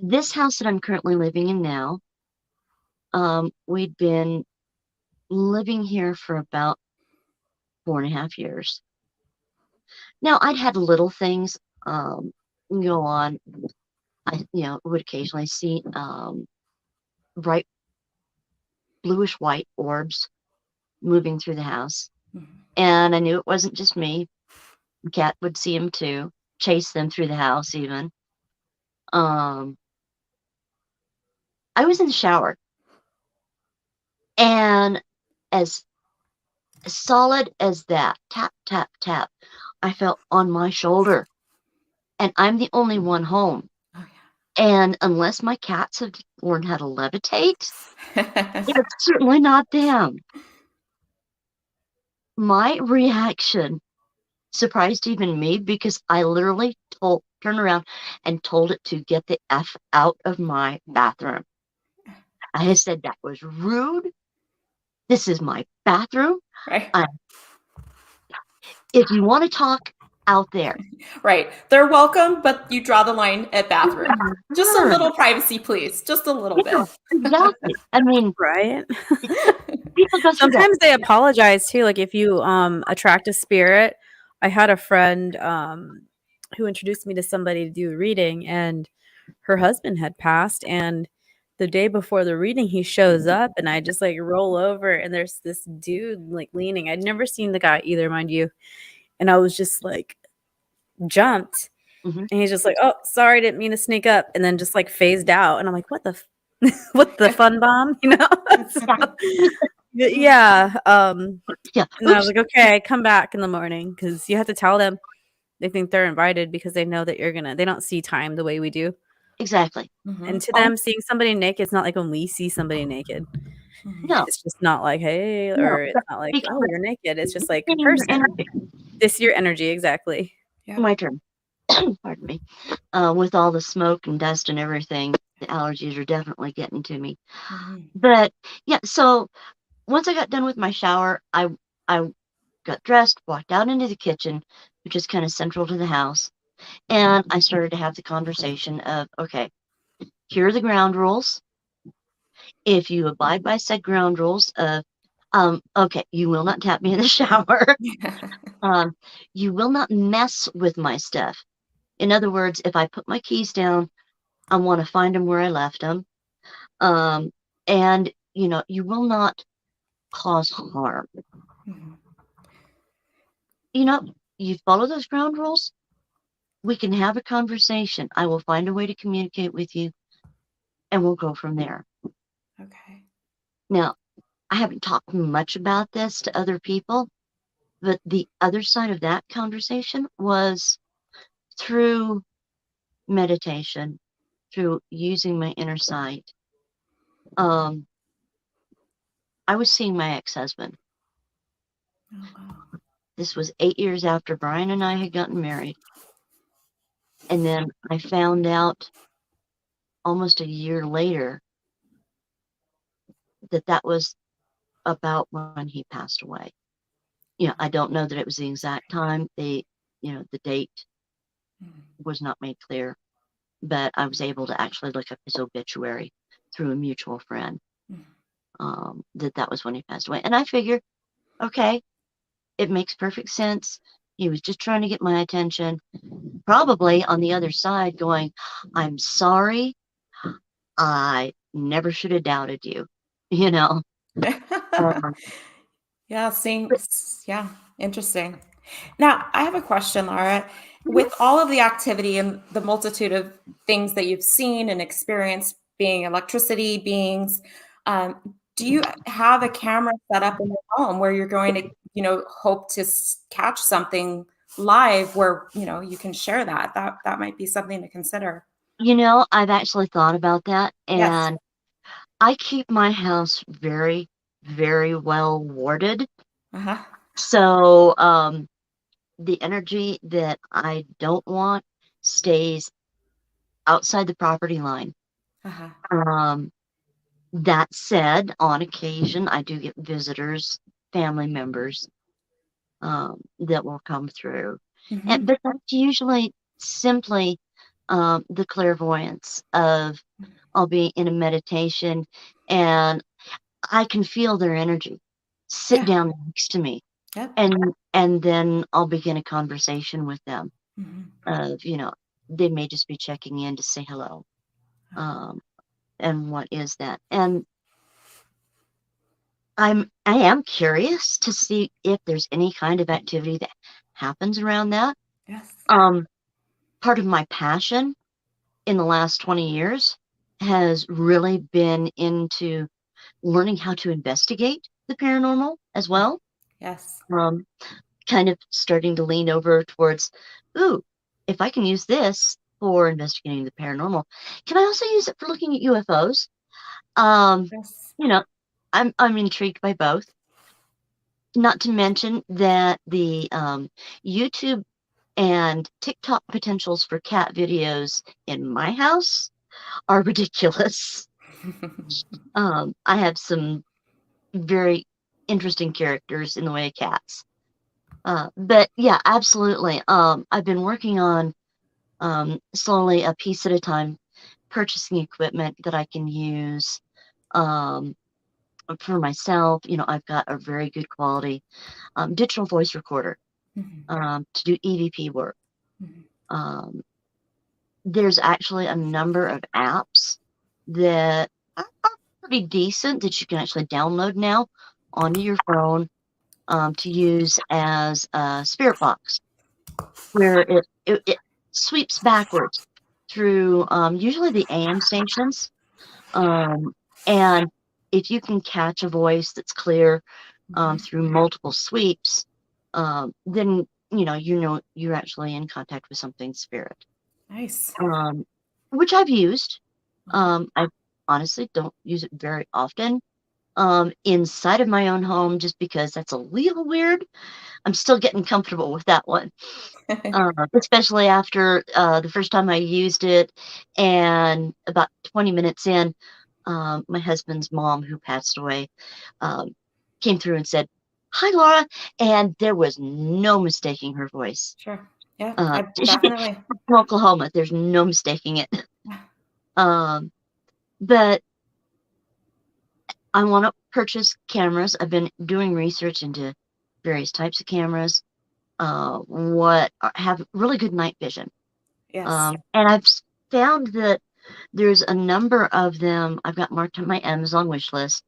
Speaker 2: This house that I'm currently living in now, we'd been living here for about 4.5 years. Now, I'd had little things go on. I, would occasionally see bright bluish white orbs moving through the house.
Speaker 3: Mhm.
Speaker 2: And I knew it wasn't just me. Cat would see them too, chase them through the house even. Um, I was in the shower, and as solid as that, tap, tap, tap, I felt on my shoulder. And I'm the only one home.
Speaker 3: Oh,
Speaker 2: And unless my cats have learned how to levitate,
Speaker 3: yeah.
Speaker 2: it's certainly not them. My reaction surprised even me because I literally turned around and told it to get the F out of my bathroom. I had said that was rude. This is my bathroom.
Speaker 3: Right.
Speaker 2: If you want to talk out there.
Speaker 3: Right. They're welcome, but you draw the line at bathroom. Just a
Speaker 2: Sure.
Speaker 3: little privacy, please. Just a little
Speaker 2: Yeah,
Speaker 3: bit.
Speaker 2: exactly. I mean,
Speaker 1: Right?
Speaker 2: people go through that.
Speaker 1: Sometimes they apologize too, like, if you, attract a spirit. I had a friend, who introduced me to somebody to do a reading, and her husband had passed, and the day before the reading, he shows up, and I just, like, roll over, and there's this dude, like, leaning. I'd never seen the guy either, mind you, and I was just, like, jumped,
Speaker 2: Mhm.
Speaker 1: and he's just like, "Oh, sorry, didn't mean to sneak up," and then just, like, phased out, and I'm like, "What the what the fun bomb?" You know? So yeah,
Speaker 2: Yeah.
Speaker 1: and I was
Speaker 2: Oops.
Speaker 1: like, "Okay, come back in the morning," because you have to tell them. They think they're invited because they know that they don't see time the way we do.
Speaker 2: Exactly.
Speaker 1: And
Speaker 3: Mhm.
Speaker 1: to
Speaker 2: Oh,
Speaker 1: them, seeing somebody naked, it's not like when we see somebody naked.
Speaker 3: Mhm.
Speaker 2: no,
Speaker 1: It's just not like, "Hey,"
Speaker 2: no.
Speaker 1: or it's not like,
Speaker 2: Because
Speaker 1: "Oh, you're naked." It's just like,
Speaker 2: getting your
Speaker 1: "Person."
Speaker 2: energy.
Speaker 1: This your energy, exactly.
Speaker 3: Yeah.
Speaker 2: My turn. Pardon me. With all the smoke and dust and everything, the allergies are definitely getting to me.
Speaker 3: Mhm.
Speaker 2: But yeah, so once I got done with my shower, I got dressed, walked out into the kitchen, which is kind of central to the house, and I started to have the conversation of, okay, here are the ground rules. If you abide by said ground rules of, okay, you will not tap me in the shower. Um, you will not mess with my stuff. In other words, if I put my keys down, I want to find them where I left them. Um, and you will not cause harm.
Speaker 3: Mhm.
Speaker 2: You follow those ground rules, We can have a conversation. I will find a way to communicate with you, and we'll go from there.
Speaker 3: Okay.
Speaker 2: Now, I haven't talked much about this to other people, but the other side of that conversation was through meditation, through using my inner sight. I was seeing my ex-husband.
Speaker 3: Oh, wow.
Speaker 2: This was 8 years after Brian and I had gotten married. And then I found out almost a year later that that was about when he passed away. I don't know that it was the exact time. The date was not made clear, but I was able to actually look up his obituary through a mutual friend. That was when he passed away. And I figured, okay, it makes perfect sense. He was just trying to get my attention. Probably on the other side going, I'm sorry. I never should have doubted you, Um,
Speaker 3: Yeah,
Speaker 2: but
Speaker 3: yeah, interesting. Now, I have a question, Lara.
Speaker 2: Mhm.
Speaker 3: With all of the activity and the multitude of things that you've seen and experienced, being electricity beings, do you have a camera set up in your home where you're going to, hope to catch something live where, you can share that? That might be something to consider.
Speaker 2: I've actually thought about that,
Speaker 3: Yes.
Speaker 2: and I keep my house very, very well warded.
Speaker 3: Uh-huh.
Speaker 2: So the energy that I don't want stays outside the property line.
Speaker 3: Uh-huh.
Speaker 2: That said, on occasion, I do get visitors, family members that will come through.
Speaker 3: Mm-hmm.
Speaker 2: But that's usually simply the clairvoyance of I'll be in a meditation and I can feel their energy sit
Speaker 3: Yeah.
Speaker 2: down next to me,
Speaker 3: Yep.
Speaker 2: and then I'll begin a conversation with them
Speaker 3: Mm-hmm.
Speaker 2: of, they may just be checking in to say hello. And what is that? And I am curious to see if there's any kind of activity that happens around that.
Speaker 3: Yes.
Speaker 2: Part of my passion in the last 20 years has really been into learning how to investigate the paranormal as well.
Speaker 3: Yes.
Speaker 2: Kind of starting to lean over towards, ooh, if I can use this for investigating the paranormal, can I also use it for looking at UFOs?
Speaker 3: Yes.
Speaker 2: I'm intrigued by both. Not to mention that the YouTube and TikTok potentials for cat videos in my house are ridiculous. I have some very interesting characters in the way of cats. But yeah, absolutely. I've been working on slowly, a piece at a time, purchasing equipment that I can use for myself. I've got a very good quality digital voice recorder to do EVP work. Um, there's actually a number of apps that are pretty decent that you can actually download now onto your phone to use as a spirit box, where it sweeps backwards through usually the AM stations. And if you can catch a voice that's clear through multiple sweeps, then you're actually in contact with something spirit.
Speaker 3: Nice.
Speaker 2: Which I've used. I honestly don't use it very often inside of my own home, just because that's a little weird. I'm still getting comfortable with that one, especially after the first time I used it, and about 20 minutes in, my husband's mom, who passed away, came through and said, "Hi, Laura," and there was no mistaking her voice.
Speaker 3: Sure. Yeah,
Speaker 2: She's
Speaker 3: definitely.
Speaker 2: from Oklahoma. There's no mistaking it. But I want to purchase cameras. I've been doing research into various types of cameras, have really good night vision.
Speaker 3: Yes.
Speaker 2: And I've found that there's a number of them I've got marked on my Amazon wish list,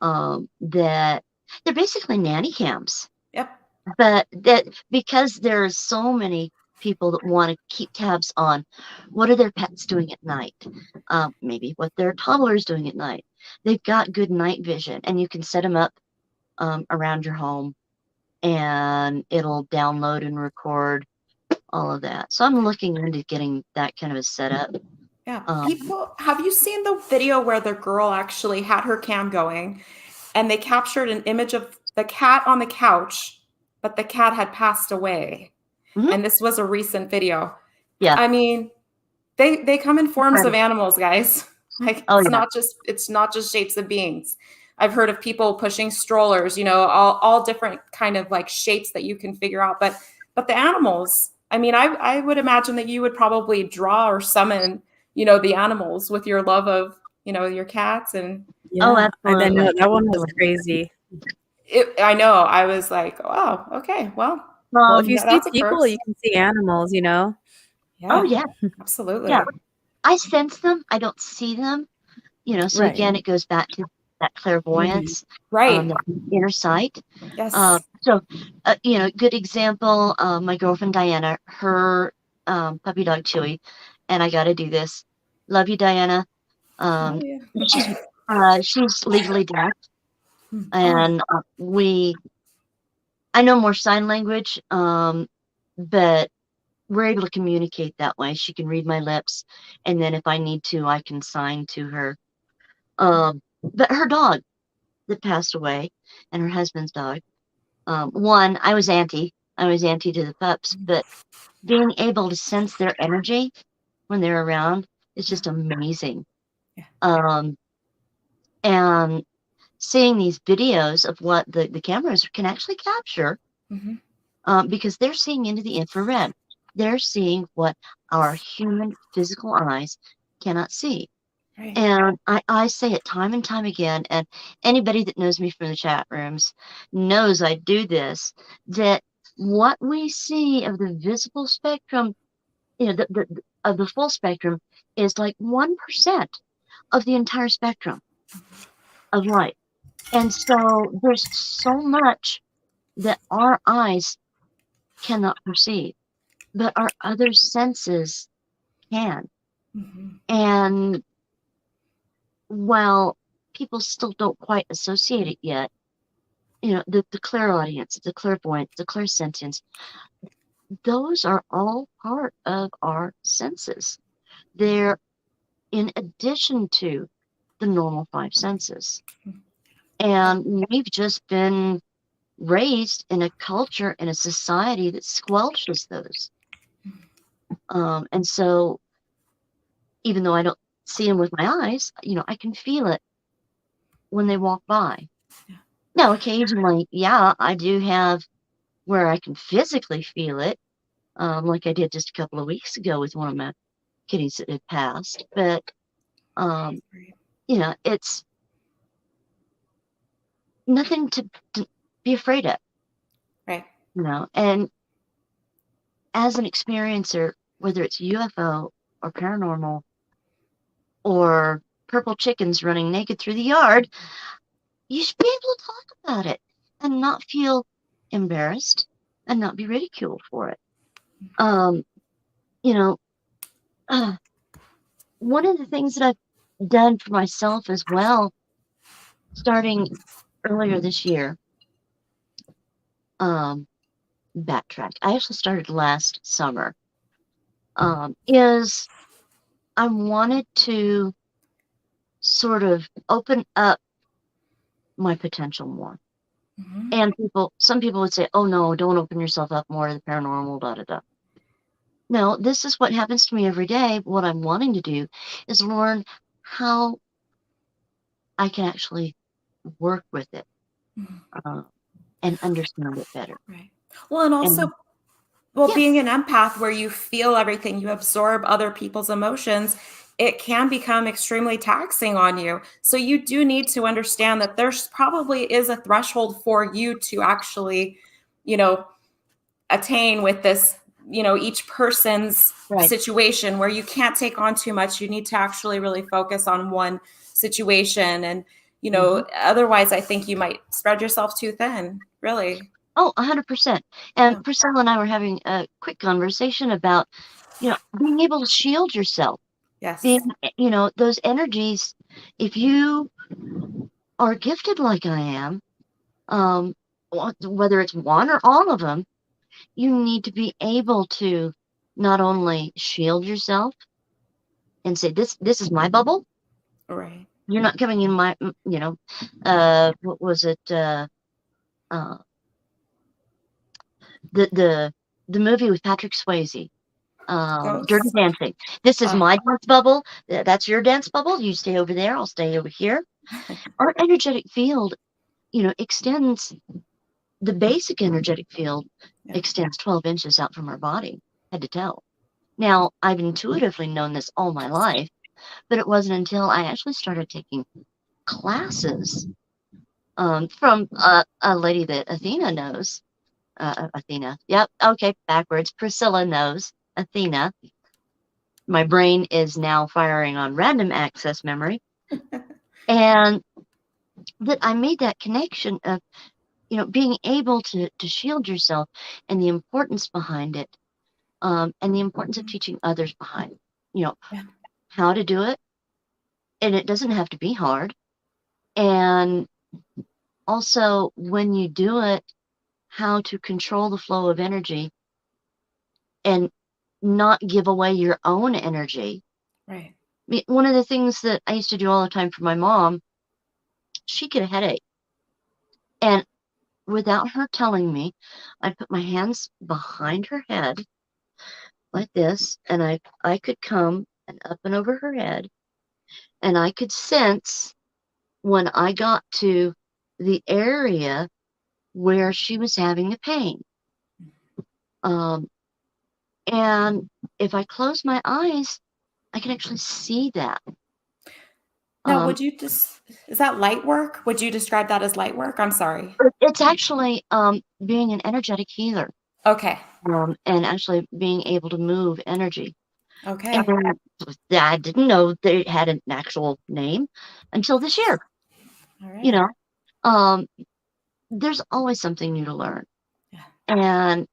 Speaker 2: that they're basically nanny cams.
Speaker 3: Yep.
Speaker 2: But that because there's so many people that want to keep tabs on what are their pets doing at night, maybe what their toddler is doing at night. They've got good night vision, and you can set them up around your home, and it'll download and record all of that. So I'm looking into getting that kind of a setup.
Speaker 3: Yeah. People, have you seen the video where the girl actually had her cam going and they captured an image of the cat on the couch, but the cat had passed away?
Speaker 2: Mhm.
Speaker 3: And this was a recent video.
Speaker 2: Yeah.
Speaker 3: I mean, they come in forms of animals, guys. Like it's not just shapes of beings. I've heard of people pushing strollers, you know, all different kind of like shapes that you can figure out. But the animals, I mean, I would imagine that you would probably draw or summon, you know, the animals with your love of, you know, your cats. And
Speaker 1: yeah, I know that one was crazy.
Speaker 3: I know. I was like, wow, okay, well,
Speaker 1: if you see people, you can see animals, you know?
Speaker 3: Yeah.
Speaker 2: Oh, yeah.
Speaker 3: Absolutely.
Speaker 2: Yeah. I sense them. I don't see them. You know, so again, it goes back to that clairvoyance,
Speaker 3: right?
Speaker 2: The inner sight.
Speaker 3: Yes.
Speaker 2: So, you know, good example. My girlfriend Diana, her puppy dog Chewy, and I got to do this. Love you, Diana. She's legally deaf, and I know more sign language, but we're able to communicate that way. She can read my lips, and then if I need to, I can sign to her. But her dog that passed away, and her husband's dog, one, I was anti to the pups, but being able to sense their energy when they're around is just amazing. And seeing these videos of what the cameras can actually capture, because they're seeing into the infrared. They're seeing what our human physical eyes cannot see. Right. And I say it time and time again, and anybody that knows me from the chat rooms knows I do this, that what we see of the visible spectrum, you know, of the full spectrum is like 1% of the entire spectrum of light. And so there's so much that our eyes cannot perceive, but our other senses can. And while people still don't quite associate it yet, you know, the clairaudience, the clairvoyance, the clairsentience, those are all part of our senses. They're in addition to the normal 5 senses. And we've just been raised in a culture, in a society that squelches those. And so even though I don't see them with my eyes, you know, I can feel it when they walk by. Now, occasionally, I do have where I can physically feel it, like I did just a couple of weeks ago with one of my kitties that had passed. But, you know, it's nothing to be afraid of. Right. You know, and as an experiencer, whether it's UFO or paranormal or purple chickens running naked through the yard, you should be able to talk about it and not feel embarrassed and not be ridiculed for it. You know, one of the things that I've done for myself as well, starting earlier this year, backtrack. I actually started last summer, is I wanted to sort of open up my potential more. And some people would say, oh no, don't open yourself up more to the paranormal, da da da. No, this is what happens to me every day. What I'm wanting to do is learn how I can actually work with it and understand it better.
Speaker 3: Right. Well, and also, being an empath where you feel everything, you absorb other people's emotions, it can become extremely taxing on you. So you do need to understand that there's probably is a threshold for you to actually, you know, attain with this, you know, each person's situation where you can't take on too much. You need to actually really focus on one situation. And, you know, otherwise I think you might spread yourself too thin, really.
Speaker 2: Oh, 100%. And
Speaker 3: Yeah.
Speaker 2: Priscilla and I were having a quick conversation about, being able to shield yourself.
Speaker 3: Yes.
Speaker 2: Being, those energies, if you are gifted like I am, um, whether it's one or all of them, you need to be able to not only shield yourself and say, this is my bubble.
Speaker 3: Right.
Speaker 2: You're not coming in my, what was it? Uh, the movie with Patrick Swayze, Dirty
Speaker 3: Ghosts.
Speaker 2: Dancing. This is
Speaker 3: Oh.
Speaker 2: my dance bubble. That's your dance bubble. You stay over there. I'll stay over here. Our energetic field, extends. The basic energetic field
Speaker 3: Yeah.
Speaker 2: extends 12 inches out from our body, head to toe. Now, I've intuitively known this all my life, but it wasn't until I actually started taking classes from a lady that Athena knows. Athena. Yep. Okay. Backwards. Pricilla knows Athena. My brain is now firing on random access memory. And that I made that connection of, being able to shield yourself and the importance behind it, and the importance of teaching others behind,
Speaker 3: Yeah.
Speaker 2: how to do it. And it doesn't have to be hard. And also, when you do it, how to control the flow of energy and not give away your own energy.
Speaker 3: Right.
Speaker 2: One of the things that I used to do all the time for my mom, she'd get a headache. And without her telling me, I'd put my hands behind her head like this, and I could come and up and over her head, and I could sense when I got to the area where she was having the pain. Um, and if I close my eyes, I can actually see that.
Speaker 3: Now,
Speaker 2: Um,
Speaker 3: is that light work? Would you describe that as light work? I'm sorry.
Speaker 2: it's actually being an energetic healer,
Speaker 3: Okay.
Speaker 2: and actually being able to move energy.
Speaker 3: Okay.
Speaker 2: And I didn't know they had an actual name until this year.
Speaker 3: All right.
Speaker 2: You know, there's always something new to learn.
Speaker 3: Yeah.
Speaker 2: And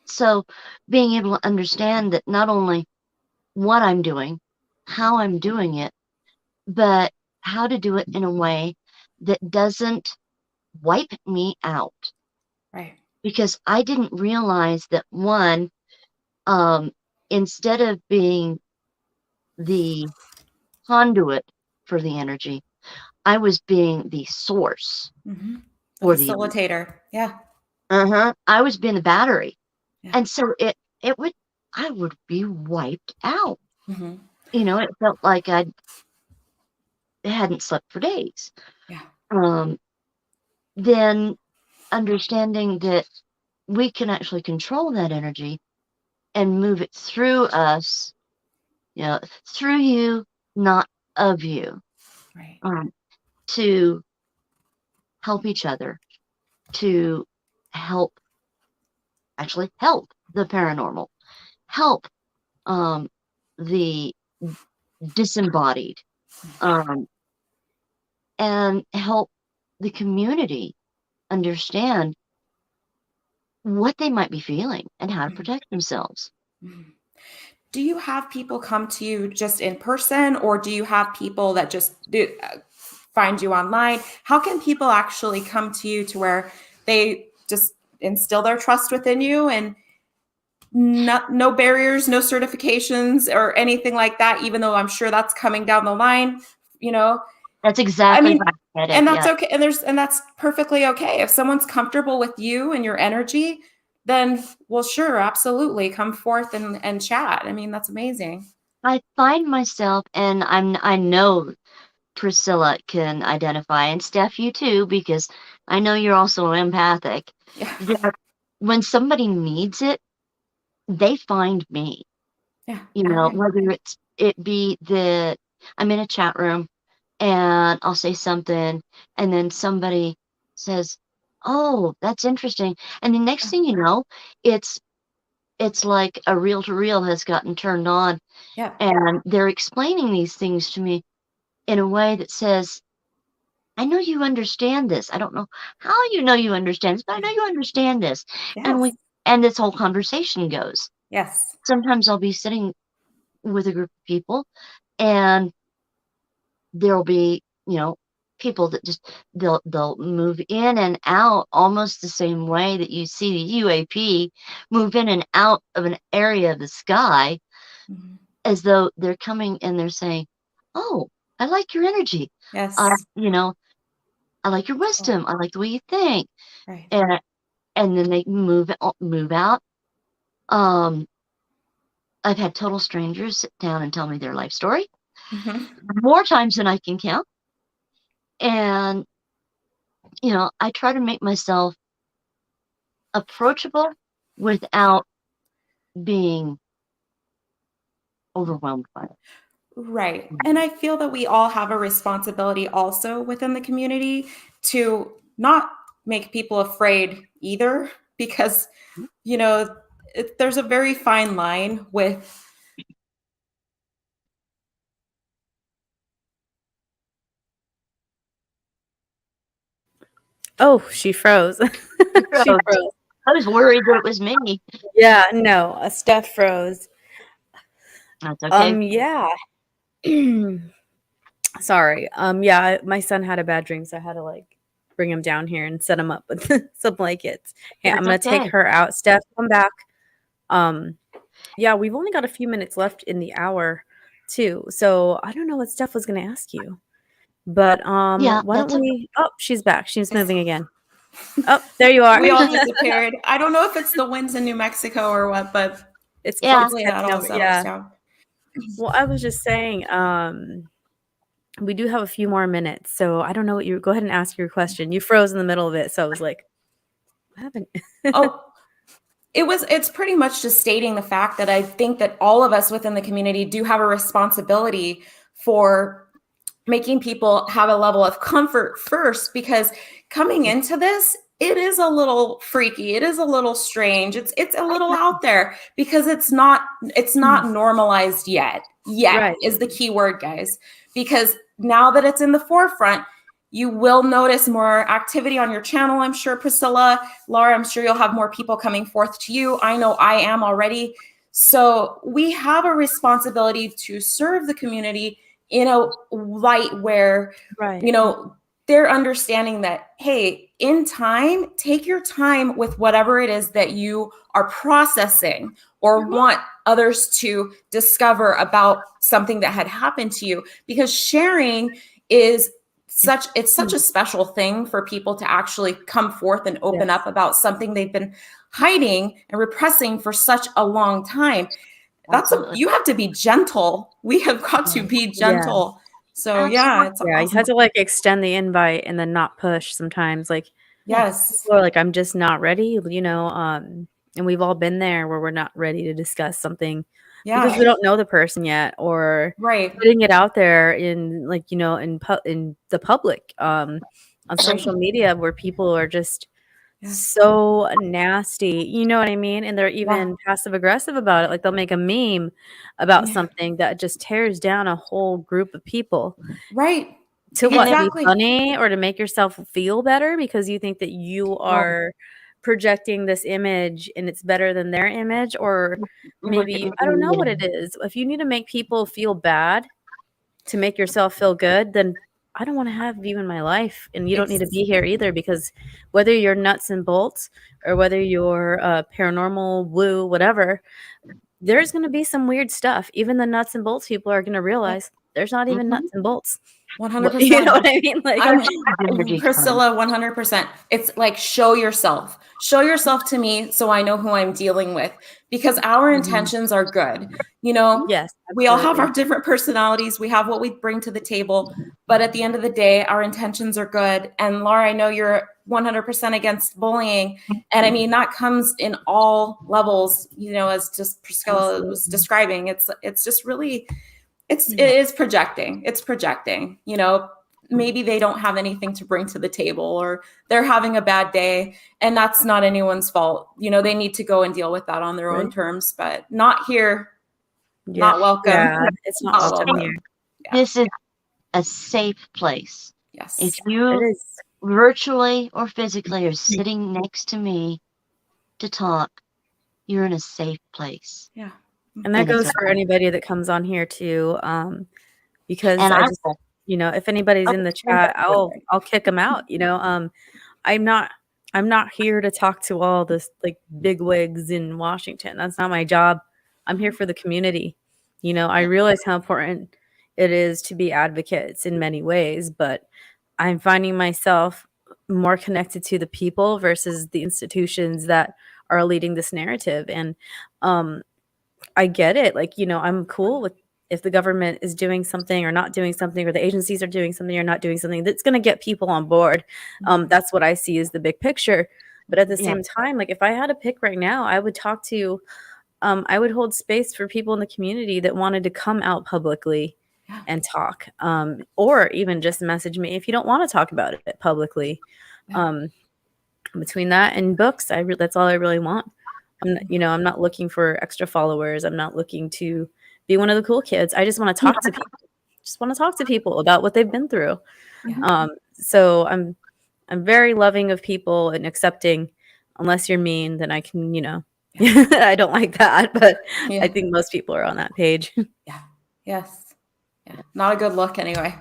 Speaker 2: so being able to understand that not only what I'm doing, how I'm doing it, but how to do it in a way that doesn't wipe me out.
Speaker 3: Right.
Speaker 2: Because I didn't realize that one, instead of being the conduit for the energy, I was being the source
Speaker 3: Mm-hmm. The
Speaker 2: for the energy.
Speaker 3: facilitator. Yeah.
Speaker 2: I was being the battery.
Speaker 3: Yeah.
Speaker 2: And so I would be wiped out.
Speaker 3: Mm-hmm.
Speaker 2: It felt like I hadn't slept for days.
Speaker 3: Yeah.
Speaker 2: Then understanding that we can actually control that energy and move it through us, through you, not of you,
Speaker 3: Right.
Speaker 2: to help each other, to actually help the paranormal, help the disembodied, um, and help the community understand what they might be feeling and how to protect themselves.
Speaker 3: Mm-hmm. Do you have people come to you just in person, or do you have people that just find you online? How can people actually come to you to where they just instill their trust within you, and no barriers, no certifications or anything like that, even though I'm sure that's coming down the line,
Speaker 2: That's
Speaker 3: I
Speaker 2: exactly
Speaker 3: mean,
Speaker 2: what I said.
Speaker 3: and that's
Speaker 2: Yeah.
Speaker 3: okay. And that's perfectly okay. If someone's comfortable with you and your energy, then well, sure, absolutely. Come forth and chat. I mean, that's amazing.
Speaker 2: I find myself, and I know Priscilla can identify, and Steph, you too, because I know you're also empathic.
Speaker 3: Yeah.
Speaker 2: That when somebody needs it, they find me.
Speaker 3: Yeah.
Speaker 2: Whether it be that I'm in a chat room and I'll say something, and then somebody says, "Oh, that's interesting," and the next thing you know, it's like a reel to reel has gotten turned on,
Speaker 3: Yeah.
Speaker 2: and they're explaining these things to me in a way that says, I know you understand this. I don't know how you know you understand this, but I know you understand this.
Speaker 3: Yes.
Speaker 2: And this whole conversation goes.
Speaker 3: Yes.
Speaker 2: Sometimes I'll be sitting with a group of people, and there'll be, people that just they'll move in and out almost the same way that you see the UAP move in and out of an area of the sky,
Speaker 3: Mhm.
Speaker 2: as though they're coming and they're saying, "Oh, I like your energy.
Speaker 3: Yes.
Speaker 2: I like your wisdom. I like the way you think."
Speaker 3: Right.
Speaker 2: And then they move out. Um, I've had total strangers sit down and tell me their life story
Speaker 3: Mhm.
Speaker 2: more times than I can count. And, I try to make myself approachable without being overwhelmed by it.
Speaker 3: Right. And I feel that we all have a responsibility also within the community to not make people afraid either, because, there's a very fine line with.
Speaker 1: Oh, she froze. She
Speaker 2: So
Speaker 1: froze.
Speaker 2: I was worried that it was me.
Speaker 1: Yeah, no, Steph froze.
Speaker 2: That's okay.
Speaker 1: Yeah. Sorry. Yeah, my son had a bad dream, so I had to like bring him down here and set him up with some blankets. Hey, I'm
Speaker 2: That's
Speaker 1: gonna take
Speaker 2: okay.
Speaker 1: her out. Steph, come back. Yeah, we've only got a few minutes left in the hour too. So I don't know what Steph was gonna ask you. But
Speaker 2: Yeah,
Speaker 1: why don't
Speaker 2: that's okay.
Speaker 1: we she's back. She's moving again. Oh, there you are.
Speaker 3: We all disappeared. I don't know if it's the winds in New Mexico or what, but
Speaker 1: It's
Speaker 2: Yeah.
Speaker 3: hopefully that
Speaker 1: catching
Speaker 3: all
Speaker 1: over.
Speaker 3: settles
Speaker 1: Yeah.
Speaker 3: down.
Speaker 1: Well, I was just saying, we do have a few more minutes, so I don't know what you go ahead and ask your question. You froze in the middle of it, so I was like, what happened?
Speaker 3: It's pretty much just stating the fact that I think that all of us within the community do have a responsibility for making people have a level of comfort first, because coming into this, it is a little freaky. It is a little strange. It's a little out there because it's not normalized yet.
Speaker 1: Right.
Speaker 3: Is the key word, guys, because now that it's in the forefront, you will notice more activity on your channel. I'm sure, Pricilla, Lara, I'm sure you'll have more people coming forth to you. I know I am already. So we have a responsibility to serve the community in a light where,
Speaker 1: Right.
Speaker 3: they're understanding that, hey, in time, take your time with whatever it is that you are processing or want others to discover about something that had happened to you, because sharing is such a special thing for people to actually come forth and open up about something they've been hiding and repressing for such a long time. You have to be gentle. We have got to be gentle. So yeah, it's
Speaker 1: Yeah, you
Speaker 3: awesome.
Speaker 1: had to like extend the invite and then not push sometimes. Like,
Speaker 3: yes,
Speaker 1: people are like, I'm just not ready, and we've all been there where we're not ready to discuss something because we don't know the person yet, or
Speaker 3: right,
Speaker 1: putting it out there in like, in the public, on social media where people are just so nasty, you know what I mean? And they're even passive aggressive about it. Like they'll make a meme about something that just tears down a whole group of people.
Speaker 3: right.
Speaker 1: To what?
Speaker 3: Exactly.
Speaker 1: Be funny or to make yourself feel better because you think that you are projecting this image and it's better than their image, or maybe I don't know what it is. If you need to make people feel bad to make yourself feel good, then I don't want to have you in my life, and you don't need to be here either, because whether you're nuts and bolts or whether you're paranormal, woo, whatever, there's going to be some weird stuff. Even the nuts and bolts people are going to realize there's not even nuts and bolts.
Speaker 3: 100%.
Speaker 1: You know what I mean? Like,
Speaker 3: Pricilla, 100%. It's like, show yourself to me so I know who I'm dealing with, because our intentions are good.
Speaker 1: yes,
Speaker 3: we all have
Speaker 1: absolutely.
Speaker 3: our different personalities. We have what we bring to the table, but at the end of the day, our intentions are good. And Lara, I know you're 100% against bullying. And I mean, that comes in all levels, as just Pricilla was describing. It's just really, it is projecting. It's projecting, maybe they don't have anything to bring to the table, or they're having a bad day, and that's not anyone's fault. They need to go and deal with that on their own terms, but not here. Not welcome.
Speaker 1: Yeah, it's not welcome here.
Speaker 2: This is a safe place.
Speaker 3: Yes.
Speaker 2: If
Speaker 1: It
Speaker 2: you
Speaker 1: is.
Speaker 2: virtually or physically are sitting next to me to talk, you're in a safe place.
Speaker 3: Yeah.
Speaker 1: And that
Speaker 2: And it's
Speaker 1: goes for
Speaker 2: okay.
Speaker 1: anybody that comes on here too, because
Speaker 2: And
Speaker 1: I
Speaker 2: I
Speaker 1: just,
Speaker 2: will.
Speaker 1: if anybody's in the chat, I'll kick them out. I'm not I'm not here to talk to all this like big wigs in Washington. That's not my job. I'm here for the community. I realize how important it is to be advocates in many ways, but I'm finding myself more connected to the people versus the institutions that are leading this narrative. And um I get it. Like, I'm cool with if the government is doing something or not doing something, or the agencies are doing something or not doing something that's going to get people on board. That's what I see as the big picture. But at the
Speaker 2: Yeah.
Speaker 1: same time, like if I had to pick right now, I would hold space for people in the community that wanted to come out publicly and talk, or even just message me if you don't want to talk about it publicly. Um, Between that and books, that's all I really want. I'm not looking for extra followers. I'm not looking to be one of the cool kids. I just want to talk to people. Just want to talk to people about what they've been through. So I'm very loving of people and accepting. Unless you're mean, then I can, I don't like that, but
Speaker 3: Yeah.
Speaker 1: I think most people are on that page.
Speaker 3: Yeah. Yes. Yeah. Not a good look anyway.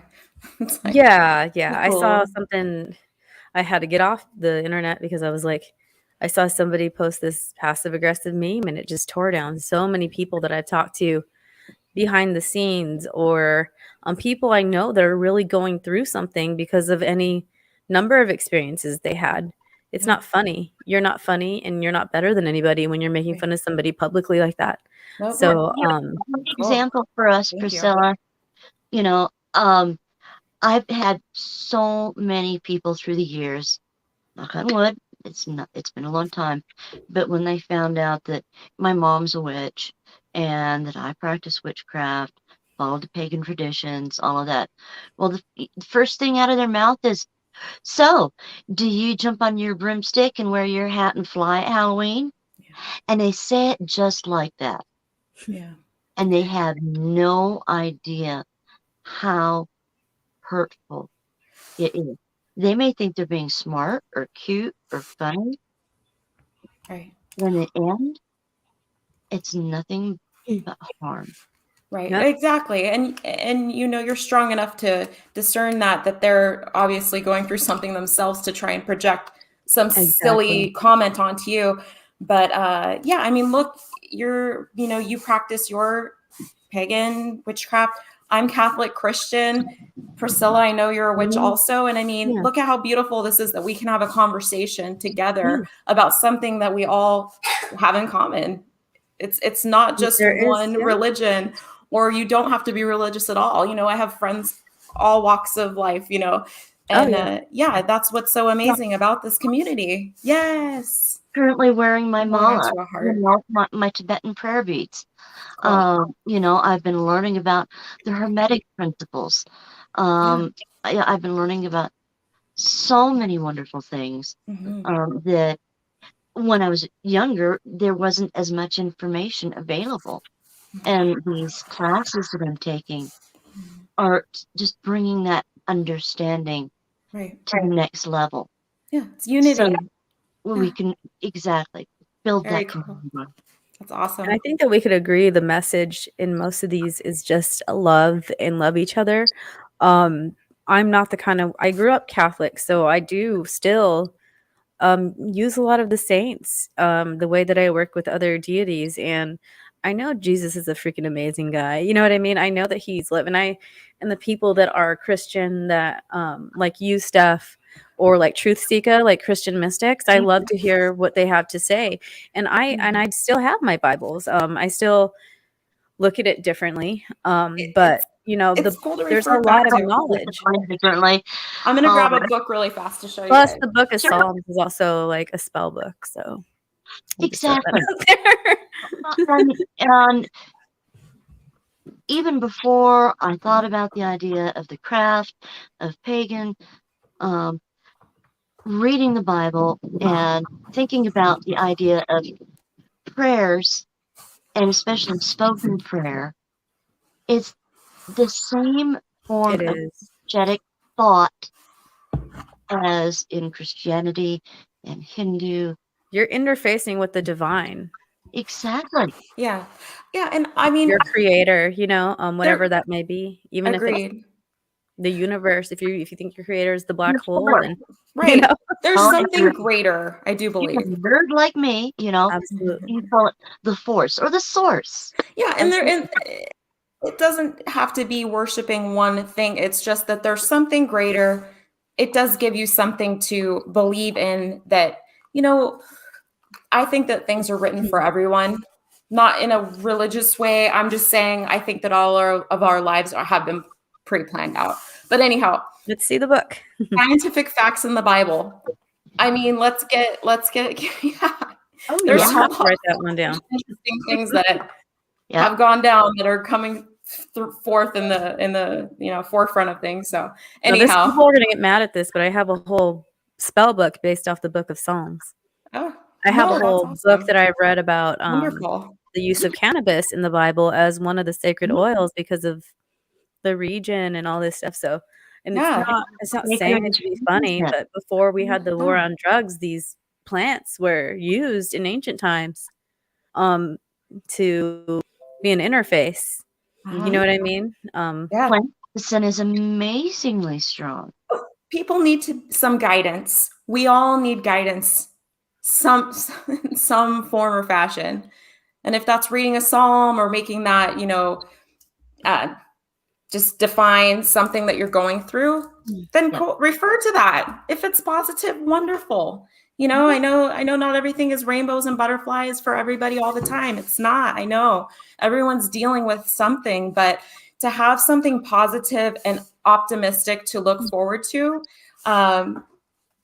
Speaker 3: It's like,
Speaker 1: Yeah. I saw
Speaker 3: cool.
Speaker 1: something. I had to get off the internet because I saw somebody post this passive aggressive meme and it just tore down so many people that I've talked to behind the scenes, or people I know that are really going through something because of any number of experiences they had. It's not funny. You're not funny and you're not better than anybody when you're making fun of somebody publicly like that.
Speaker 3: Nope.
Speaker 1: So,
Speaker 2: An example for us,
Speaker 3: Thank you.
Speaker 2: Priscilla, I've had so many people through the years, knock on wood, it's been a long time, but when they found out that my mom's a witch and that I practice witchcraft, followed the pagan traditions, all of that, well, the first thing out of their mouth is, so, do you jump on your broomstick and wear your hat and fly at Halloween?
Speaker 3: Yeah.
Speaker 2: And they say it just like that.
Speaker 3: Yeah.
Speaker 2: And they have no idea how hurtful it is. They may think they're being smart or cute or funny.
Speaker 3: Right.
Speaker 2: When it ends, it's nothing but harm.
Speaker 3: Right.
Speaker 1: Yep.
Speaker 3: Exactly. And you're strong enough to discern that they're obviously going through something themselves to try and project some silly comment onto you. But yeah, I mean, look, you practice your pagan witchcraft. I'm Catholic Christian. Pricilla, I know you're a witch also. And I mean, look at how beautiful this is that we can have a conversation together about something that we all have in common. It's not just one religion, or you don't have to be religious at all. I have friends all walks of life, and yeah, that's what's so amazing about this community. Yes.
Speaker 2: Currently wearing my mala,
Speaker 3: to a heart.
Speaker 2: my Tibetan prayer beads.
Speaker 3: Cool.
Speaker 2: I've been learning about the Hermetic principles. I've been learning about so many wonderful things that when I was younger, there wasn't as much information available. And these classes that I'm taking are just bringing that understanding to the next level.
Speaker 3: Yeah, it's unity.
Speaker 2: So we can build
Speaker 3: Very
Speaker 2: that
Speaker 3: cool.
Speaker 2: community.
Speaker 3: That's awesome.
Speaker 1: And I think that we could agree the message in most of these is just love and love each other. I'm not I grew up Catholic, so I do still use a lot of the saints, the way that I work with other deities. And I know Jesus is a freaking amazing guy. You know what I mean? I know that he's living. And the people that are Christian that, like you, Steph, or like Truth Seeker, like Christian mystics, I love to hear what they have to say. And I still have my Bibles. I still look at it differently. But
Speaker 3: it's cool to
Speaker 1: there's a
Speaker 3: refer
Speaker 1: lot
Speaker 3: back
Speaker 1: of
Speaker 3: to.
Speaker 1: knowledge.
Speaker 2: Differently.
Speaker 3: I'm gonna grab a book really fast to show you.
Speaker 1: Plus,
Speaker 3: guys.
Speaker 1: the book of Psalms is also like a spell book, so
Speaker 2: Exactly. And even before I thought about the idea of the craft, of pagan, reading the Bible and thinking about the idea of prayers, and especially spoken prayer, it's the same form of energetic thought as in Christianity and Hindu.
Speaker 1: You're interfacing with the divine,
Speaker 2: Exactly.
Speaker 3: Yeah. Yeah. And I mean,
Speaker 1: your creator, whatever
Speaker 3: they're
Speaker 1: that may be, even if it's
Speaker 3: agreed.
Speaker 1: the universe. If you think your creator is the black
Speaker 2: You're
Speaker 1: hole,
Speaker 2: for it.
Speaker 1: then
Speaker 3: Right. There's
Speaker 2: Oh,
Speaker 3: something greater, I do
Speaker 2: you're
Speaker 3: believe.
Speaker 2: a nerd like me,
Speaker 1: absolutely.
Speaker 2: you call it the force or the source.
Speaker 3: Yeah. And it doesn't have to be worshiping one thing. It's just that there's something greater. It does give you something to believe in that, I think that things are written for everyone, not in a religious way. I'm just saying, I think that all of our lives have been pre-planned out. But anyhow,
Speaker 1: Let's see the book.
Speaker 3: scientific facts in the Bible. I mean, let's get, yeah.
Speaker 1: Oh,
Speaker 3: There's
Speaker 1: yeah.
Speaker 3: a
Speaker 1: I have to
Speaker 3: lot
Speaker 1: write that one down.
Speaker 3: of interesting things that
Speaker 2: Yeah.
Speaker 3: have gone down that are coming forth in the forefront of things. So
Speaker 1: Now,
Speaker 3: anyhow,
Speaker 1: people are going to get mad at this, but I have a whole spell book based off the Book of Psalms.
Speaker 3: oh,
Speaker 1: I have
Speaker 3: no,
Speaker 1: a
Speaker 3: that's
Speaker 1: whole
Speaker 3: awesome.
Speaker 1: book that I've read about
Speaker 3: Wonderful.
Speaker 1: the use of cannabis in the Bible as one of the sacred oils because of the region and all this stuff. So, and
Speaker 3: Yeah.
Speaker 1: it's not
Speaker 2: Make
Speaker 1: saying
Speaker 2: your
Speaker 1: it to be funny,
Speaker 2: reason.
Speaker 1: but before we had the war
Speaker 3: No.
Speaker 1: on drugs, these plants were used in ancient times to be an interface. You know what I mean?
Speaker 3: Yeah.
Speaker 2: Plant medicine is amazingly strong.
Speaker 3: People need some guidance. We all need guidance, some some form or fashion. And if that's reading a psalm or making that, uh, just define something that you're going through, then
Speaker 2: Yeah.
Speaker 3: refer to that. If it's positive, wonderful. I know not everything is rainbows and butterflies for everybody all the time. It's not. I know everyone's dealing with something, but to have something positive and optimistic to look forward to,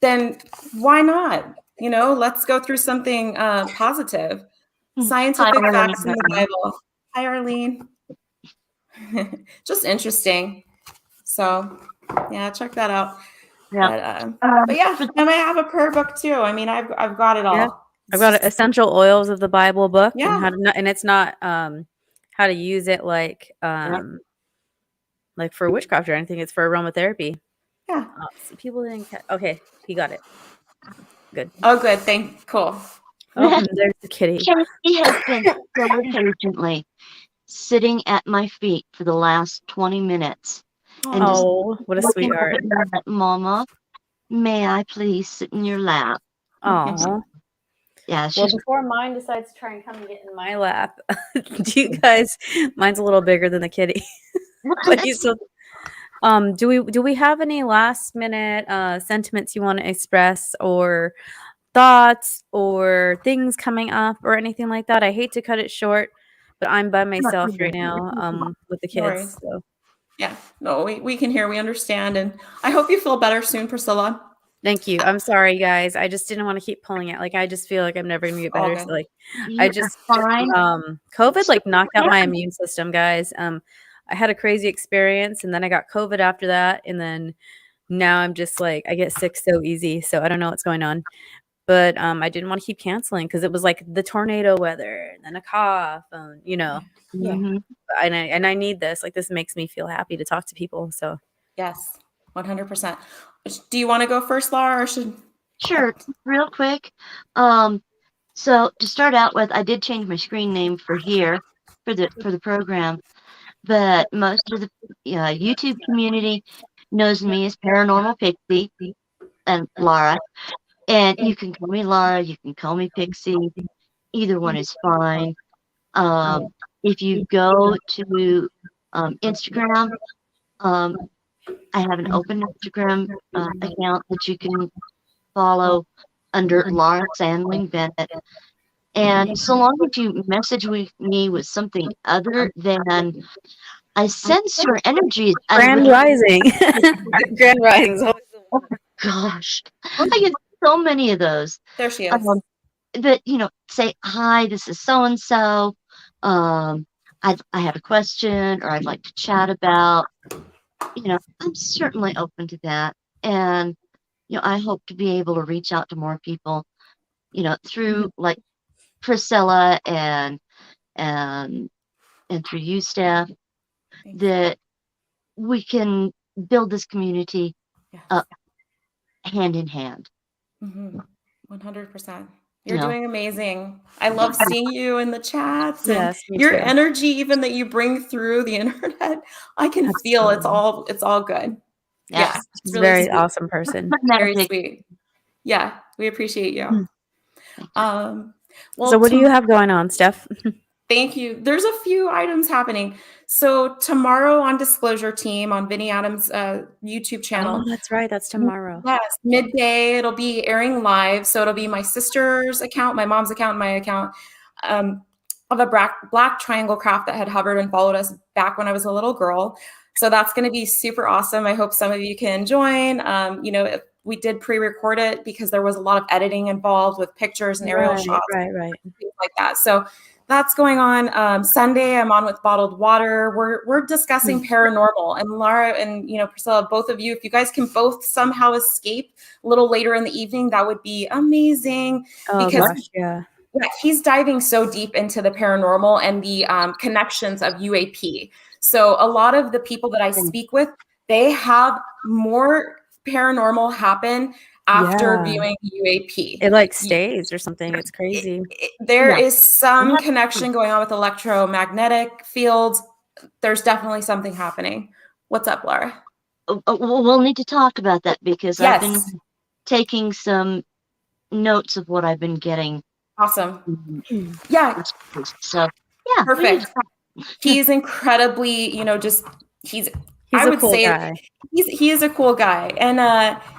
Speaker 3: then why not? Let's go through something positive. Scientific
Speaker 2: Hi,
Speaker 3: facts in the
Speaker 2: Arlene.
Speaker 3: Bible. Hi, Arlene. Just interesting. So, yeah, check that out.
Speaker 2: Yeah.
Speaker 3: But yeah, and I have a prayer book too. I mean, I've got it all.
Speaker 1: Yeah.
Speaker 3: It's
Speaker 1: I've got
Speaker 3: just-
Speaker 1: essential oils of the Bible book and
Speaker 3: Yeah.
Speaker 1: how to and it's not how to use it like for witchcraft or anything. It's for aromatherapy.
Speaker 3: Yeah.
Speaker 1: So people didn't okay, he got it. Good.
Speaker 3: Oh, good. Cool.
Speaker 1: Oh, and there's the kitty.
Speaker 2: He has been so patiently sitting at my feet for the last 20 minutes. And just
Speaker 1: Oh, what a
Speaker 2: looking
Speaker 1: sweetheart.
Speaker 2: over at Mama, may I please sit in your lap?
Speaker 1: Oh.
Speaker 2: Yeah,
Speaker 1: Well,
Speaker 2: she's
Speaker 1: before mine decides to try and come and get in my lap, do you guys? Mine's a little bigger than the kitty, but he's still. Do we have any last minute sentiments you want to express or thoughts or things coming up or anything like that? I hate to cut it short, but I'm by myself right now with the
Speaker 3: No worries.
Speaker 1: kids. So
Speaker 3: Yeah. No, we can hear, we understand. And I hope you feel better soon, Priscilla.
Speaker 1: thank you. I'm sorry, guys. I just didn't want to keep pulling it. Like I just feel like I'm never gonna get
Speaker 3: All
Speaker 1: better.
Speaker 3: good.
Speaker 1: So like
Speaker 2: you
Speaker 1: I
Speaker 2: are
Speaker 1: just
Speaker 2: fine.
Speaker 1: COVID knocked out my immune system, guys. I had a crazy experience and then I got COVID after that. And then now I'm just like I get sick so easy. So I don't know what's going on. But I didn't want to keep canceling because it was like the tornado weather and then a cough,
Speaker 3: Yeah.
Speaker 2: Mhm.
Speaker 1: and I need this. Like this makes me feel happy to talk to people. So
Speaker 3: Yes. 100%. Do you want to go first, Lara, or should?
Speaker 2: Sure, real quick. So to start out with, I did change my screen name for here for the program, but most of the YouTube community knows me as Paranormal Pixie and Lara. And you can call me Lara, you can call me Pixie. Either one is fine. If you go to Instagram, I have an open Instagram account that you can follow under Lara Sandling Bennett. And so long as you message me with something other than I sense your energy.
Speaker 1: Grand Rising, Grand Rising's always the
Speaker 2: Oh gosh, I get so many of those.
Speaker 3: There she is.
Speaker 2: But say hi. This is so and so. I have a question, or I'd like to chat about. I'm certainly open to that, and I hope to be able to reach out to more people. Through like Priscilla and through you, Steph,
Speaker 3: Thanks.
Speaker 2: that we can build this community
Speaker 3: Yes.
Speaker 2: up hand in hand.
Speaker 3: 100%. You're
Speaker 2: You know,
Speaker 3: doing amazing. I love seeing you in the chats and
Speaker 1: Yes, me
Speaker 3: your
Speaker 1: too.
Speaker 3: energy even that you bring through the internet. I can feel it's all good.
Speaker 2: yeah.
Speaker 3: Yes,
Speaker 1: She's a
Speaker 3: really
Speaker 1: very
Speaker 3: sweet.
Speaker 1: awesome person.
Speaker 3: Very
Speaker 2: Magic.
Speaker 3: sweet. Yeah, we appreciate you.
Speaker 1: So
Speaker 3: Well,
Speaker 1: what do you have going on, Steph?
Speaker 3: thank you. There's a few items happening. So tomorrow on Disclosure Team on Vinny Adams' YouTube channel.
Speaker 1: Oh, that's right. That's tomorrow.
Speaker 3: Yes, midday. It'll be airing live. So it'll be my sister's account, my mom's account, and my account of a black triangle craft that had hovered and followed us back when I was a little girl. So that's going to be super awesome. I hope some of you can join. We did pre-record it because there was a lot of editing involved with pictures and aerial shots,
Speaker 1: Right.
Speaker 3: things like that. So that's going on. Sunday, I'm on with Bottled Water. We're discussing paranormal, and Lara and Pricilla, both of you, if you guys can both somehow escape a little later in the evening, that would be amazing.
Speaker 1: Oh
Speaker 3: Because
Speaker 1: gosh, yeah.
Speaker 3: he's diving so deep into the paranormal and the connections of UAP. So a lot of the people that I speak with, they have more paranormal happen after viewing UAP.
Speaker 1: It like stays or something. It's crazy.
Speaker 3: There is some connection going on with electromagnetic fields. There's definitely something happening. What's up, Lara?
Speaker 2: We'll need to talk about that because I've been taking some notes of what I've been getting.
Speaker 3: Awesome. Yeah.
Speaker 2: So yeah,
Speaker 3: perfect. He's incredibly, he's I
Speaker 1: a
Speaker 3: would
Speaker 1: cool
Speaker 3: say
Speaker 1: guy.
Speaker 3: He is a cool guy. And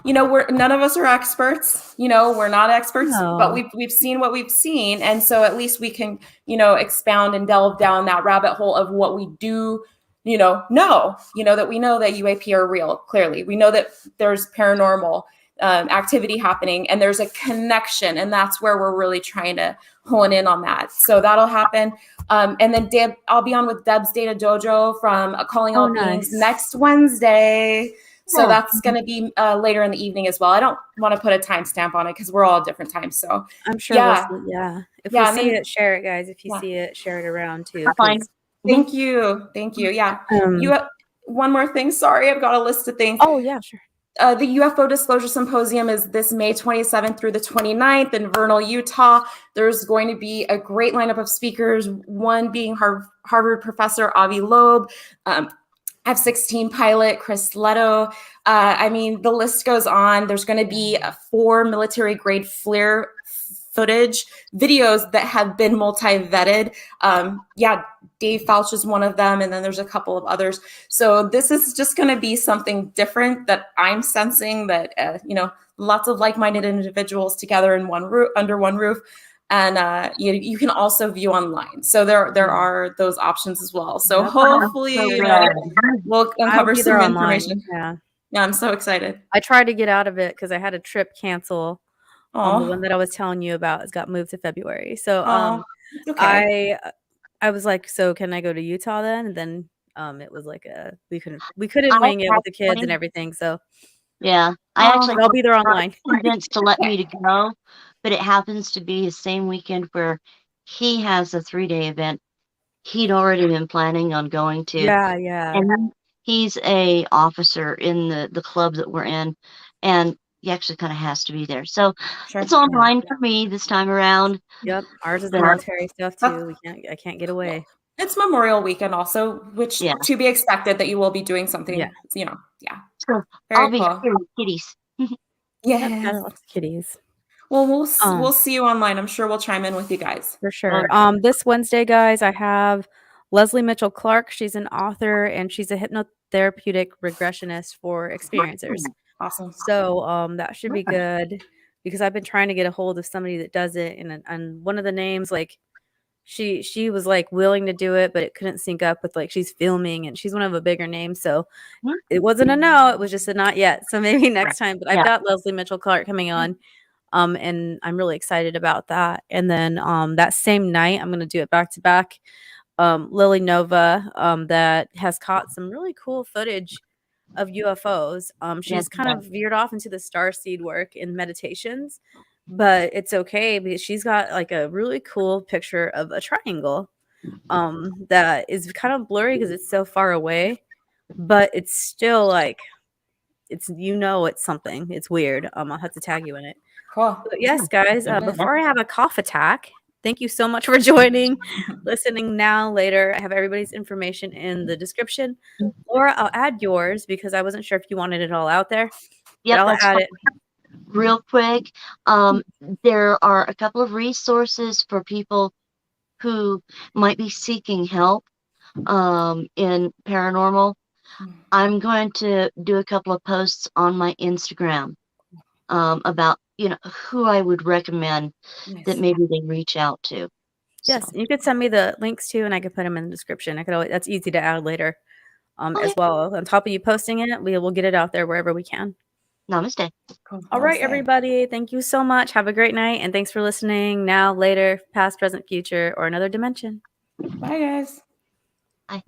Speaker 3: we're none of us are experts. We're not experts, but we've seen what we've seen. And so at least we can, expound and delve down that rabbit hole of what we do, know that we know that UAP are real. Clearly, we know that there's paranormal activity happening and there's a connection, and that's where we're really trying to hone in on that. So that'll happen. And then I'll be on with Deb's Data Dojo from Calling All Beings next Wednesday. So that's going to be later in the evening as well. I don't want to put a timestamp on it because we're all different times. So
Speaker 1: I'm sure we'll see. If we see it, share it, guys. If you see it, share it around too.
Speaker 3: Thank you. Yeah. One more thing. Sorry, I've got a list of things.
Speaker 1: Oh, yeah, sure.
Speaker 3: The UFO Disclosure Symposium is this May 27th through the 29th in Vernal, Utah. There's going to be a great lineup of speakers, one being Harvard professor Avi Loeb, F-16 pilot Chris Leto. The list goes on. There's going to be 4 military-grade FLIR footage videos that have been multi-vetted. Dave Fauch is one of them, and then there's a couple of others. So this is just going to be something different that I'm sensing that lots of like-minded individuals together in one roof, under one roof, and you can also view online. So there are those options as well. So hopefully we'll uncover some information. Yeah, I'm so excited.
Speaker 1: I tried to get out of it because I had a trip cancel. The one that I was telling you about has got moved to February. So I was like, so can I go to Utah then? And then it was like we couldn't wing it with the kids and everything. So
Speaker 2: yeah, I'll
Speaker 1: be there online.
Speaker 2: Convinced to let me to go, but it happens to be the same weekend where he has a 3-day event. He'd already been planning on going to.
Speaker 1: Yeah.
Speaker 2: And he's a officer in the club that we're in, and he actually kind of has to be there. So it's online for me this time around.
Speaker 1: Yep, ours is military stuff too. I can't get away.
Speaker 3: It's Memorial Weekend also, which to be expected that you will be doing something. Yeah.
Speaker 2: So
Speaker 3: very
Speaker 2: I'll be
Speaker 3: cool.
Speaker 2: here with kitties.
Speaker 1: I love kitties.
Speaker 3: Well, we'll see you online. I'm sure we'll chime in with you guys
Speaker 1: for sure. This Wednesday, guys, I have Leslie Mitchell Clark. She's an author and she's a hypnotherapeutic regressionist for experiencers.
Speaker 3: Awesome.
Speaker 1: So that should be good because I've been trying to get a hold of somebody that does it, and one of the names, like she was like willing to do it, but it couldn't sync up with like she's filming and she's one of a bigger name, so it wasn't a no, it was just a not yet. So maybe next time. But I've got Leslie Mitchell Clark coming on, and I'm really excited about that. And then that same night, I'm gonna do it back to back. Lily Nova, that has caught some really cool footage of UFOs. She's kind of veered off into the starseed work in meditations, but it's okay because she's got like a really cool picture of a triangle that is kind of blurry because it's so far away, but it's still like it's it's something. It's weird. I'll have to tag you in it.
Speaker 3: Cool.
Speaker 1: But yes, guys,
Speaker 3: Okay.
Speaker 1: before I have a cough attack, thank you so much for joining, listening now, later. I have everybody's information in the description. Laura, I'll add yours because I wasn't sure if you wanted it all out there. But
Speaker 2: Yep,
Speaker 1: I'll
Speaker 2: that's
Speaker 1: add
Speaker 2: fine.
Speaker 1: it.
Speaker 2: Real quick, there are a couple of resources for people who might be seeking help in paranormal. I'm going to do a couple of posts on my Instagram about who I would recommend that
Speaker 3: Nice.
Speaker 2: maybe they reach out to.
Speaker 1: Yes,
Speaker 2: So,
Speaker 1: you could send me the links too, and I could put them in the description. I could always, that's easy to add later,
Speaker 2: okay.
Speaker 1: as well. On top of you posting it, we will get it out there wherever we can.
Speaker 2: Namaste.
Speaker 3: Cool.
Speaker 1: All right,
Speaker 3: Namaste.
Speaker 1: everybody. Thank you so much. Have a great night, and thanks for listening. Now, later, past, present, future, or another dimension.
Speaker 3: Bye, guys.
Speaker 2: Bye.